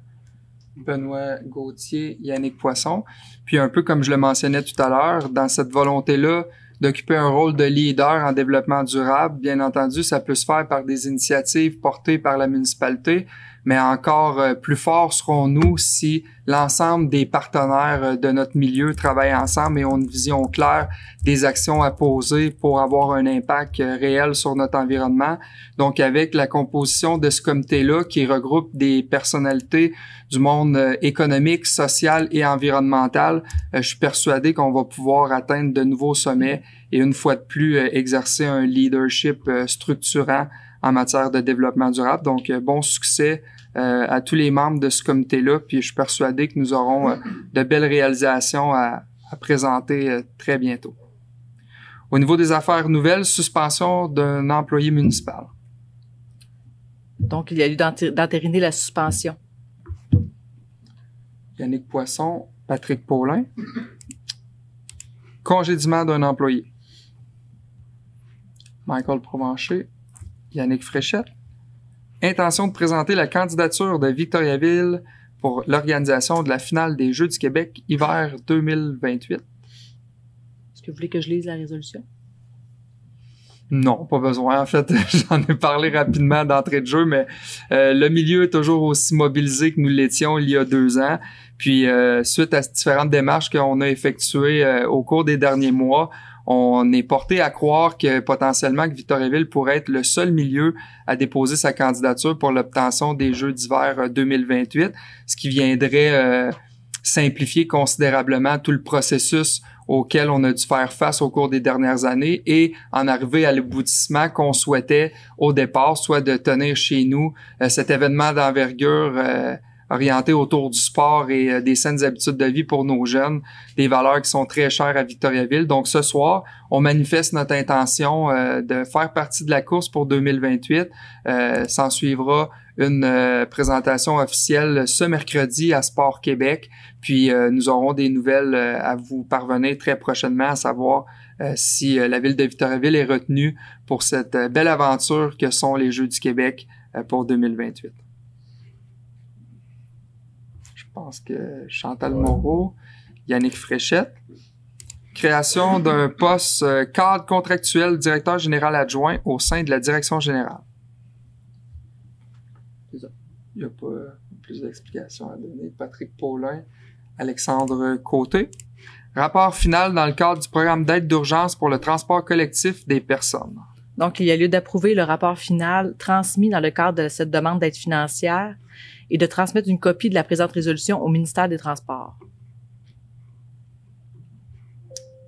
Benoît Gauthier, Yannick Poisson. Puis un peu comme je le mentionnais tout à l'heure, dans cette volonté-là d'occuper un rôle de leader en développement durable, bien entendu, ça peut se faire par des initiatives portées par la municipalité, mais encore plus fort serons-nous si l'ensemble des partenaires de notre milieu travaillent ensemble et ont une vision claire des actions à poser pour avoir un impact réel sur notre environnement. Donc, avec la composition de ce comité-là qui regroupe des personnalités du monde économique, social et environnemental, je suis persuadé qu'on va pouvoir atteindre de nouveaux sommets et une fois de plus exercer un leadership structurant en matière de développement durable. Donc, bon succès à tous les membres de ce comité-là. Puis, je suis persuadé que nous aurons de belles réalisations à présenter très bientôt. Au niveau des affaires nouvelles, suspension d'un employé municipal. Donc, il y a lieu d'entériner la suspension. Yannick Poisson, Patrick Paulin. Congédiement d'un employé. Michael Provencher, Yannick Fréchette. Intention de présenter la candidature de Victoriaville pour l'organisation de la finale des Jeux du Québec hiver 2028. Est-ce que vous voulez que je lise la résolution? Non, pas besoin. En fait, j'en ai parlé rapidement d'entrée de jeu, mais le milieu est toujours aussi mobilisé que nous l'étions il y a 2 ans. Puis, suite à ces différentes démarches qu'on a effectuées au cours des derniers mois, on est porté à croire que potentiellement que Victoriaville pourrait être le seul milieu à déposer sa candidature pour l'obtention des Jeux d'hiver 2028, ce qui viendrait simplifier considérablement tout le processus auquel on a dû faire face au cours des dernières années et en arriver à l'aboutissement qu'on souhaitait au départ, soit de tenir chez nous cet événement d'envergure orienté autour du sport et des saines habitudes de vie pour nos jeunes, des valeurs qui sont très chères à Victoriaville. Donc ce soir, on manifeste notre intention de faire partie de la course pour 2028. S'en suivra une présentation officielle ce mercredi à Sport Québec. Puis nous aurons des nouvelles à vous parvenir très prochainement, à savoir si la ville de Victoriaville est retenue pour cette belle aventure que sont les Jeux du Québec pour 2028. Je pense que Chantal Moreau, Yannick Fréchette. Création d'un poste cadre contractuel directeur général adjoint au sein de la direction générale. Il n'y a pas plus d'explications à donner. Patrick Paulin, Alexandre Côté. Rapport final dans le cadre du programme d'aide d'urgence pour le transport collectif des personnes. Donc, il y a lieu d'approuver le rapport final transmis dans le cadre de cette demande d'aide financière et de transmettre une copie de la présente résolution au ministère des Transports.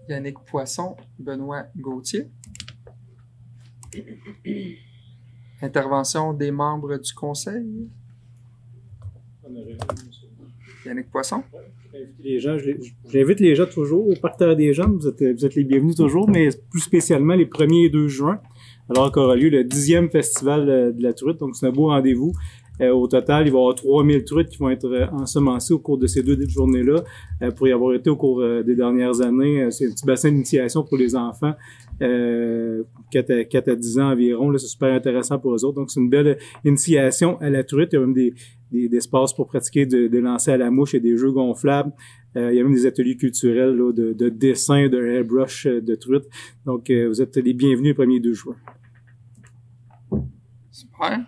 Yannick Poisson, Benoît Gauthier. Intervention des membres du conseil. Yannick Poisson. J'invite les gens toujours au Parterre des jeunes. Vous êtes les bienvenus toujours, mais plus spécialement les 1er et 2 juin, alors qu'aura lieu le 10e festival de la truite. Donc, c'est un beau rendez-vous. Au total, il va y avoir 3000 truites qui vont être ensemencées au cours de ces 2 journées-là. Pour y avoir été au cours des dernières années, c'est un petit bassin d'initiation pour les enfants, 4 à 10 ans environ. Là, c'est super intéressant pour eux autres. Donc, c'est une belle initiation à la truite. Il y a même des espaces pour pratiquer de lancer à la mouche et des jeux gonflables. Il y a même des ateliers culturels là, de dessin, de airbrush de truite. Donc, vous êtes les bienvenus le 1er 2 juin. Super.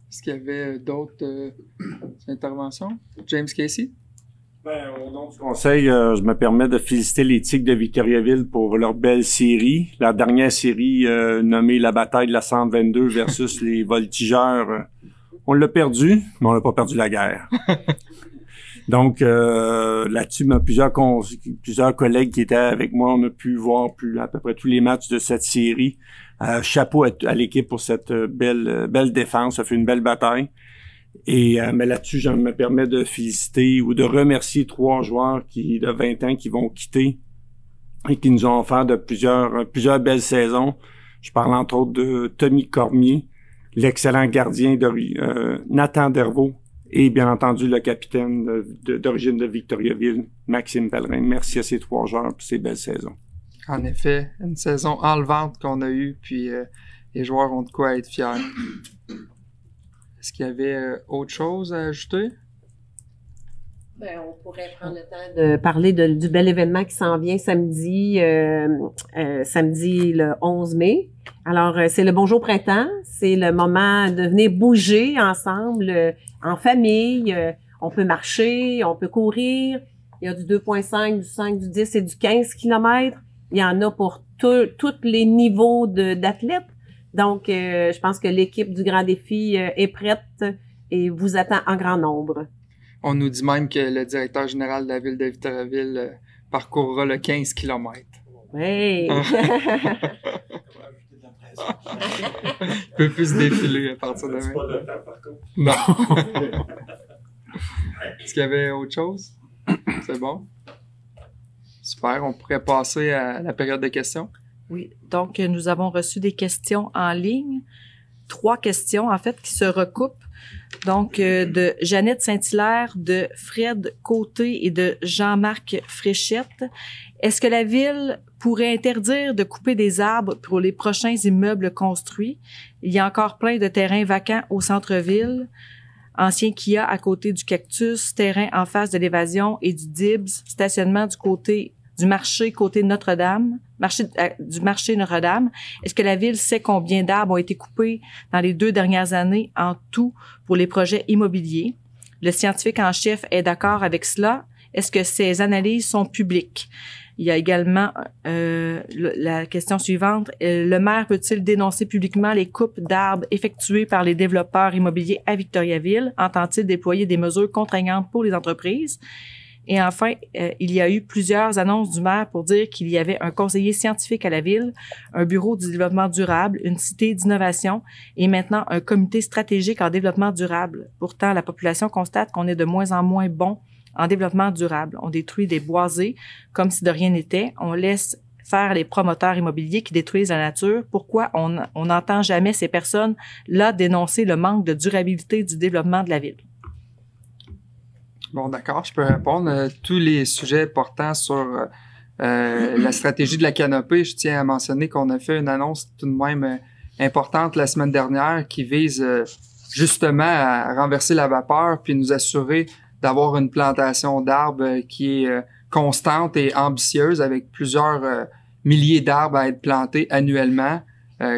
Est-ce qu'il y avait d'autres interventions? James Casey? Au nom du conseil, je me permets de féliciter les Tigres de Victoriaville pour leur belle série. La dernière série nommée La bataille de la 122 versus les Voltigeurs. On l'a perdu, mais on n'a pas perdu la guerre. Donc, là-dessus, plusieurs collègues qui étaient avec moi, on a pu voir à peu près tous les matchs de cette série. Chapeau à l'équipe pour cette belle défense. Ça fait une belle bataille. Et mais là-dessus, je me permets de féliciter ou de remercier 3 joueurs de 20 ans qui vont quitter et qui nous ont offert de plusieurs belles saisons. Je parle entre autres de Tommy Cormier, l'excellent gardien Nathan Dervaux et bien entendu le capitaine d'origine de Victoriaville, Maxime Pellerin. Merci à ces 3 joueurs pour ces belles saisons. En effet, une saison enlevante qu'on a eue, puis les joueurs ont de quoi être fiers. Est-ce qu'il y avait autre chose à ajouter? On pourrait prendre le temps de parler du bel événement qui s'en vient samedi le 11 mai. Alors, c'est le Bonjour Printemps. C'est le moment de venir bouger ensemble, en famille. On peut marcher, on peut courir. Il y a du 2,5, du 5, du 10 et du 15 km. Il y en a pour tous les niveaux d'athlètes. Donc, je pense que l'équipe du Grand Défi est prête et vous attend en grand nombre. On nous dit même que le directeur général de la ville de Victoriaville parcourra le 15 km. Oui! Il peut plus se défiler à partir de maintenant. Pas le temps, par contre. Non. Est-ce qu'il y avait autre chose? C'est bon? Super, on pourrait passer à la période de questions. Oui, donc nous avons reçu des questions en ligne. 3 questions, en fait, qui se recoupent. Donc, de Jeannette Saint-Hilaire, de Fred Côté et de Jean-Marc Fréchette. Est-ce que la Ville pourrait interdire de couper des arbres pour les prochains immeubles construits? Il y a encore plein de terrains vacants au centre-ville. Ancien Kia à côté du Cactus, terrain en face de l'Évasion et du Dibs, stationnement du côté du marché côté Notre-Dame, du marché Notre-Dame. Est-ce que la Ville sait combien d'arbres ont été coupés dans les 2 dernières années en tout pour les projets immobiliers? Le scientifique en chef est d'accord avec cela. Est-ce que ces analyses sont publiques? Il y a également la question suivante. Le maire peut-il dénoncer publiquement les coupes d'arbres effectuées par les développeurs immobiliers à Victoriaville? Entend-il déployer des mesures contraignantes pour les entreprises? Et enfin, il y a eu plusieurs annonces du maire pour dire qu'il y avait un conseiller scientifique à la Ville, un bureau du développement durable, une cité d'innovation et maintenant un comité stratégique en développement durable. Pourtant, la population constate qu'on est de moins en moins bon en développement durable. On détruit des boisés comme si de rien n'était. On laisse faire les promoteurs immobiliers qui détruisent la nature. Pourquoi on n'entend jamais ces personnes-là dénoncer le manque de durabilité du développement de la ville? Bon, d'accord, je peux répondre. Tous les sujets portant sur la stratégie de la canopée, je tiens à mentionner qu'on a fait une annonce tout de même importante la semaine dernière qui vise justement à renverser la vapeur puis nous assurer d'avoir une plantation d'arbres qui est constante et ambitieuse avec plusieurs milliers d'arbres à être plantés annuellement,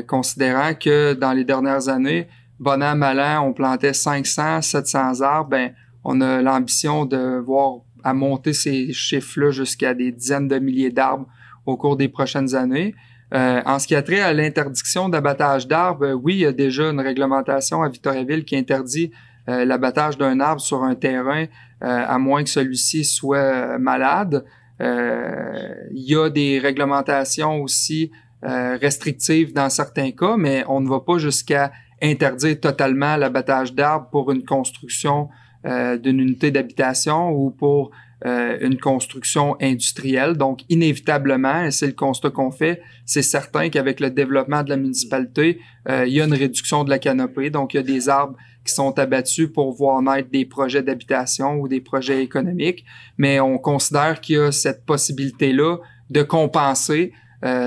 considérant que dans les dernières années, bon an, mal an, on plantait 500, 700 arbres, ben, on a l'ambition de voir à monter ces chiffres-là jusqu'à des dizaines de milliers d'arbres au cours des prochaines années. En ce qui a trait à l'interdiction d'abattage d'arbres, oui, il y a déjà une réglementation à Victoriaville qui interdit l'abattage d'un arbre sur un terrain à moins que celui-ci soit malade. Il y a des réglementations aussi restrictives dans certains cas, mais on ne va pas jusqu'à interdire totalement l'abattage d'arbres pour une construction d'une unité d'habitation ou pour une construction industrielle. Donc, inévitablement, et c'est le constat qu'on fait, c'est certain qu'avec le développement de la municipalité, il y a une réduction de la canopée. Donc, il y a des arbres qui sont abattus pour voir naître des projets d'habitation ou des projets économiques. Mais on considère qu'il y a cette possibilité-là de compenser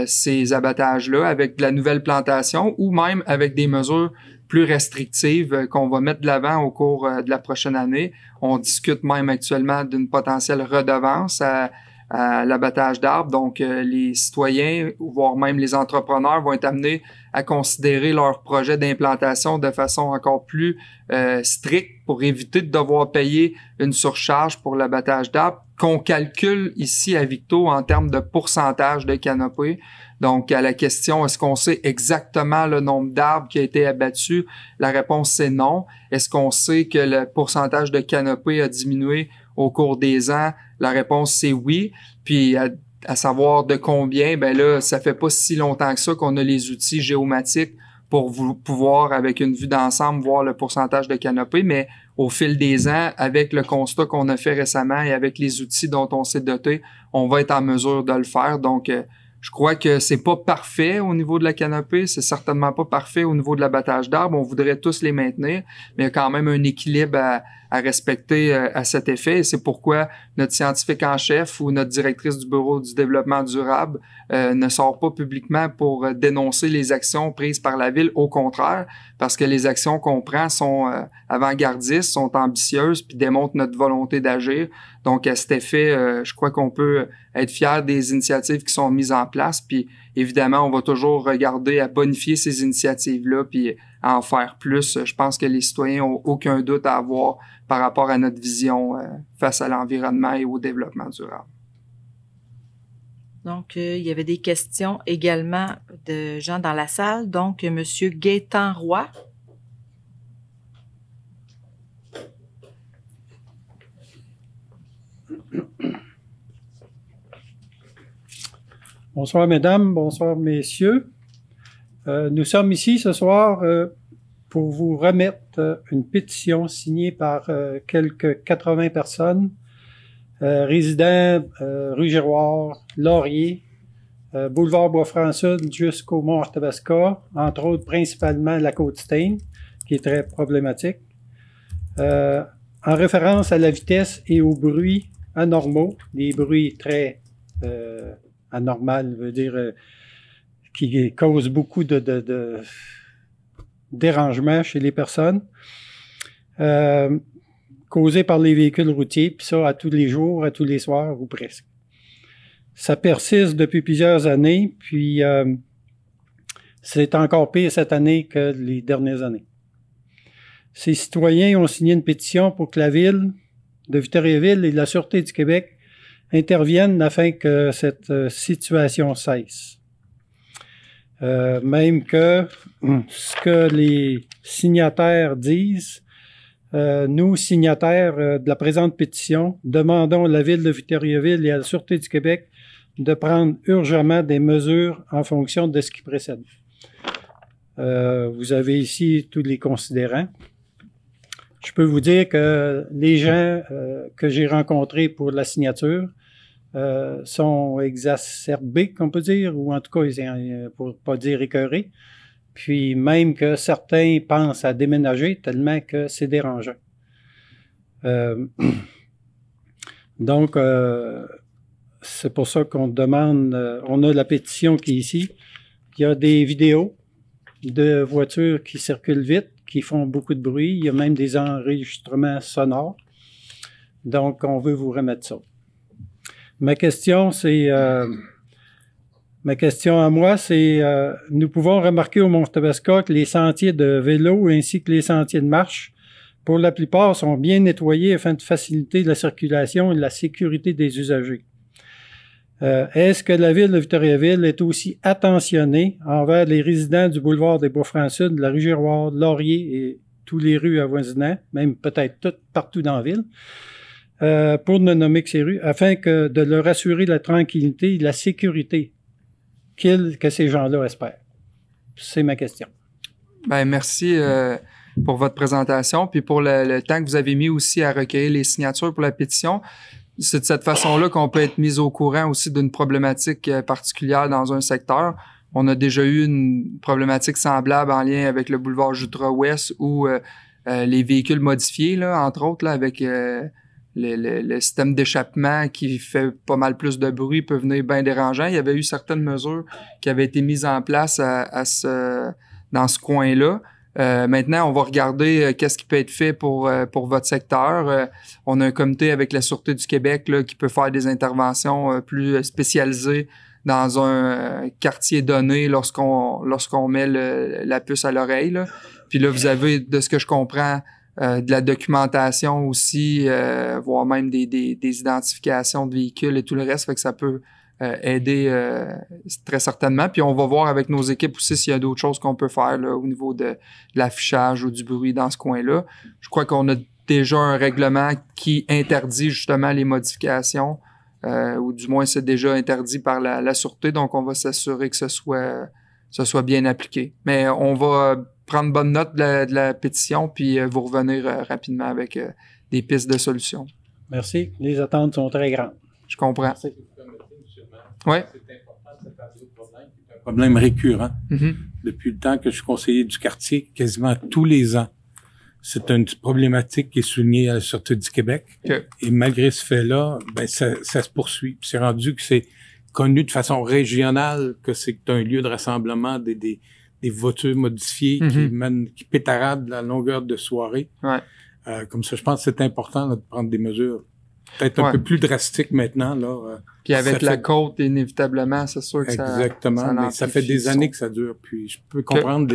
ces abattages-là avec de la nouvelle plantation ou même avec des mesures plus restrictives qu'on va mettre de l'avant au cours de la prochaine année. On discute même actuellement d'une potentielle redevance à l'abattage d'arbres. Donc, les citoyens, voire même les entrepreneurs vont être amenés à considérer leur projet d'implantation de façon encore plus stricte pour éviter de devoir payer une surcharge pour l'abattage d'arbres qu'on calcule ici à Victo en termes de pourcentage de canopée. Donc, à la question, est-ce qu'on sait exactement le nombre d'arbres qui a été abattu? La réponse, c'est non. Est-ce qu'on sait que le pourcentage de canopée a diminué au cours des ans? La réponse, c'est oui. Puis, à savoir de combien, ben là, ça fait pas si longtemps que ça qu'on a les outils géomatiques pour pouvoir, avec une vue d'ensemble, voir le pourcentage de canopée. Mais au fil des ans, avec le constat qu'on a fait récemment et avec les outils dont on s'est doté, on va être en mesure de le faire. Donc, je crois que c'est pas parfait au niveau de la canopée, c'est certainement pas parfait au niveau de l'abattage d'arbres. On voudrait tous les maintenir, mais il y a quand même un équilibre à respecter à cet effet. Et c'est pourquoi notre scientifique en chef ou notre directrice du Bureau du développement durable ne sort pas publiquement pour dénoncer les actions prises par la Ville. Au contraire, parce que les actions qu'on prend sont avant-gardistes, sont ambitieuses, puis démontrent notre volonté d'agir. Donc, à cet effet, je crois qu'on peut être fier des initiatives qui sont mises en place. Puis, évidemment, on va toujours regarder à bonifier ces initiatives-là, puis à en faire plus. Je pense que les citoyens ont aucun doute à avoir par rapport à notre vision face à l'environnement et au développement durable. Donc, il y avait des questions également de gens dans la salle. Donc, Monsieur Gaétan Roy. Bonsoir, mesdames. Bonsoir, messieurs. Nous sommes ici ce soir pour vous remettre une pétition signée par quelques 80 personnes, résidents rue Giroir, Laurier, boulevard Bois-Franc-Sud jusqu'au Mont-Arthabasca, entre autres principalement la Côte-Stein, qui est très problématique. en référence à la vitesse et aux bruits anormaux, des bruits très anormaux, veut dire qui causent beaucoup de dérangement chez les personnes, causés par les véhicules routiers, puis ça à tous les jours, à tous les soirs ou presque. Ça persiste depuis plusieurs années, puis c'est encore pire cette année que les dernières années. Ces citoyens ont signé une pétition pour que la Ville de Victoriaville et la Sûreté du Québec interviennent afin que cette situation cesse. Même que ce que les signataires disent, nous, signataires de la présente pétition, demandons à la Ville de Victoriaville et à la Sûreté du Québec de prendre urgemment des mesures en fonction de ce qui précède. Vous avez ici tous les considérants. Je peux vous dire que les gens que j'ai rencontrés pour la signature sont exacerbés, qu'on peut dire, ou en tout cas, pour pas dire écœurés. Puis même que certains pensent à déménager tellement que c'est dérangeant. Donc, c'est pour ça qu'on demande, on a la pétition qui est ici. Il y a des vidéos de voitures qui circulent vite, qui font beaucoup de bruit. Il y a même des enregistrements sonores. Donc, on veut vous remettre ça. Ma question à moi, c'est nous pouvons remarquer au Mont-Tabasca que les sentiers de vélo ainsi que les sentiers de marche, pour la plupart, sont bien nettoyés afin de faciliter la circulation et la sécurité des usagers. Est-ce que la Ville de Victoriaville est aussi attentionnée envers les résidents du boulevard des Bois-Francs-Sud, de la rue Giroir, de Laurier et toutes les rues avoisinantes, même peut-être toutes partout dans la ville, pour ne nommer que ces rues, afin de leur assurer la tranquillité et la sécurité que ces gens-là espèrent? C'est ma question. Ben merci pour votre présentation, puis pour le temps que vous avez mis aussi à recueillir les signatures pour la pétition. C'est de cette façon-là qu'on peut être mis au courant aussi d'une problématique particulière dans un secteur. On a déjà eu une problématique semblable en lien avec le boulevard Jutra-Ouest ou les véhicules modifiés, là, entre autres, là, avec le système d'échappement qui fait pas mal plus de bruit peut venir bien dérangeant. Il y avait eu certaines mesures qui avaient été mises en place dans ce coin-là. Maintenant, on va regarder qu'est-ce qui peut être fait pour votre secteur. On a un comité avec la Sûreté du Québec là, qui peut faire des interventions plus spécialisées dans un quartier donné lorsqu'on met la puce à l'oreille. Là. Puis là, vous avez, de ce que je comprends, de la documentation aussi, voire même des identifications de véhicules et tout le reste, fait que ça peut aider très certainement. Puis on va voir avec nos équipes aussi s'il y a d'autres choses qu'on peut faire là, au niveau de l'affichage ou du bruit dans ce coin-là. Je crois qu'on a déjà un règlement qui interdit justement les modifications, ou du moins c'est déjà interdit par la Sûreté, donc on va s'assurer que ce soit bien appliqué. Mais on va prendre bonne note de la pétition puis vous revenir rapidement avec des pistes de solutions. Merci. Les attentes sont très grandes. Je comprends. Merci. Oui. C'est important de parler de problème qui est un problème récurrent. Mm-hmm. Depuis le temps que je suis conseiller du quartier, quasiment tous les ans, c'est une problématique qui est soulignée à la Sûreté du Québec. Okay. Et malgré ce fait-là, ben ça se poursuit. Puis c'est rendu que c'est connu de façon régionale que c'est un lieu de rassemblement des voitures modifiées qui pétaradent la longueur de soirée. Ouais. Comme ça, je pense que c'est important là, de prendre des mesures peut-être un peu plus drastiques maintenant. Là, puis avec la côte, inévitablement, c'est sûr que exactement, mais ça fait des années que ça dure. Puis je peux comprendre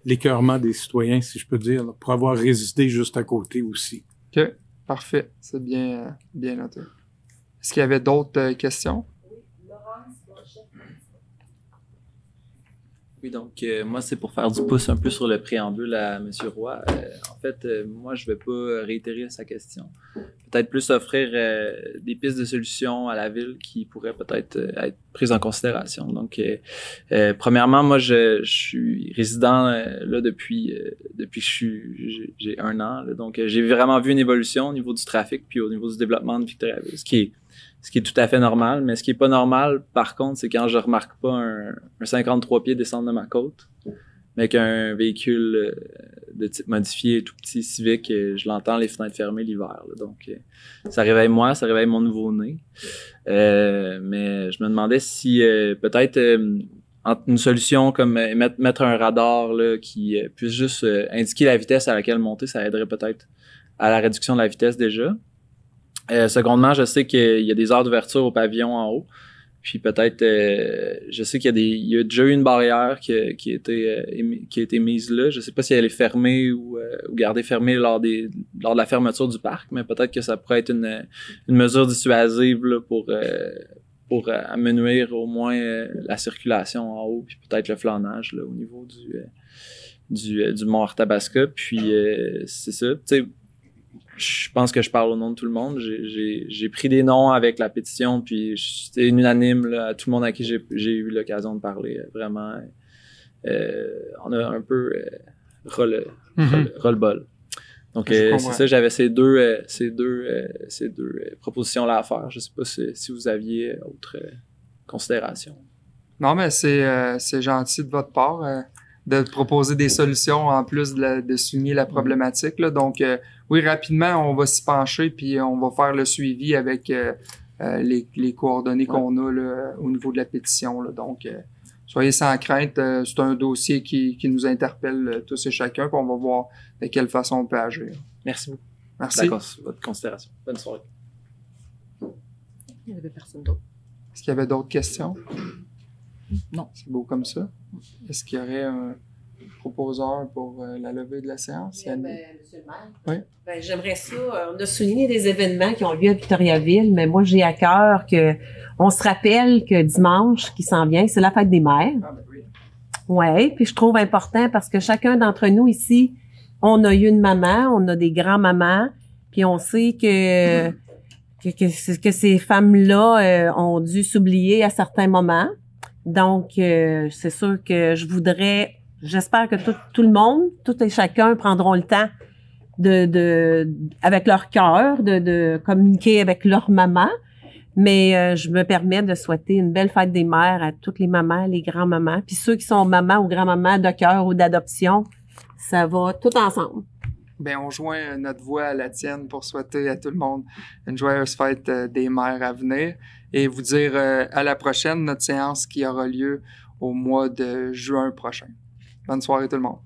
l'écœurement des citoyens, si je peux dire, là, pour avoir résisté juste à côté aussi. OK, parfait. C'est bien noté. Est-ce qu'il y avait d'autres questions? Oui, donc moi, c'est pour faire du pouce un peu sur le préambule à M. Roy. En fait, moi, je ne vais pas réitérer sa question. Peut-être plus offrir des pistes de solutions à la ville qui pourraient peut-être être prises en considération. Donc, premièrement, moi, je suis résident là depuis que j'ai 1 an. Là, donc, j'ai vraiment vu une évolution au niveau du trafic puis au niveau du développement de Victoriaville, ce qui est tout à fait normal, mais ce qui est pas normal, par contre, c'est quand je remarque pas un 53 pieds descendre de ma côte, mais qu'un véhicule de type modifié, tout petit civique, je l'entends les fenêtres fermées l'hiver. Là. Donc, ça réveille moi, ça réveille mon nouveau-né. Mais je me demandais si peut-être une solution comme mettre un radar là, qui puisse juste indiquer la vitesse à laquelle monter, ça aiderait peut-être à la réduction de la vitesse déjà. Secondement, je sais qu'il y a des heures d'ouverture au pavillon en haut. Puis peut-être, je sais qu'il y a déjà eu une barrière qui a été mise là. Je sais pas si elle est fermée ou gardée fermée lors de la fermeture du parc, mais peut-être que ça pourrait être une mesure dissuasive là, pour amenuire au moins la circulation en haut, puis peut-être le flânage là, au niveau du mont Arthabasca. Puis c'est ça, tu sais. Je pense que je parle au nom de tout le monde. J'ai pris des noms avec la pétition, puis c'était unanime là, à tout le monde à qui j'ai eu l'occasion de parler. Vraiment, on a un peu roll-ball. Donc c'est ça, j'avais ces deux propositions-là à faire. Je sais pas si vous aviez autre considération. Non, mais c'est gentil de votre part de proposer des solutions en plus de souligner la problématique. Là. Donc, oui, rapidement, on va s'y pencher puis on va faire le suivi avec les coordonnées qu'on a là, au niveau de la pétition. Là. Donc, soyez sans crainte. C'est un dossier qui nous interpelle tous et chacun, puis on va voir de quelle façon on peut agir. Merci beaucoup. Merci. D'accord, votre considération. Bonne soirée. Il n'y avait personne d'autre. Est-ce qu'il y avait d'autres questions? Non. C'est beau comme ça. Est-ce qu'il y aurait un proposeur pour la levée de la séance? Monsieur le maire, oui? J'aimerais ça. On a souligné des événements qui ont lieu à Victoriaville, mais moi, j'ai à cœur on se rappelle que dimanche qui s'en vient, c'est la fête des mères. Ah, ben oui. Ouais, puis je trouve important parce que chacun d'entre nous ici, on a eu une maman, on a des grands-mamans, puis on sait que ces femmes-là ont dû s'oublier à certains moments. Donc, c'est sûr que j'espère que tout le monde, tout et chacun prendront le temps avec leur cœur, de communiquer avec leur maman. Mais je me permets de souhaiter une belle fête des mères à toutes les mamans, les grands-mamans. Puis ceux qui sont mamans ou grands-mamans de cœur ou d'adoption, ça va tout ensemble. Bien, on joint notre voix à la tienne pour souhaiter à tout le monde une joyeuse fête des mères à venir et vous dire à la prochaine, notre séance qui aura lieu au mois de juin prochain. Bonne soirée tout le monde.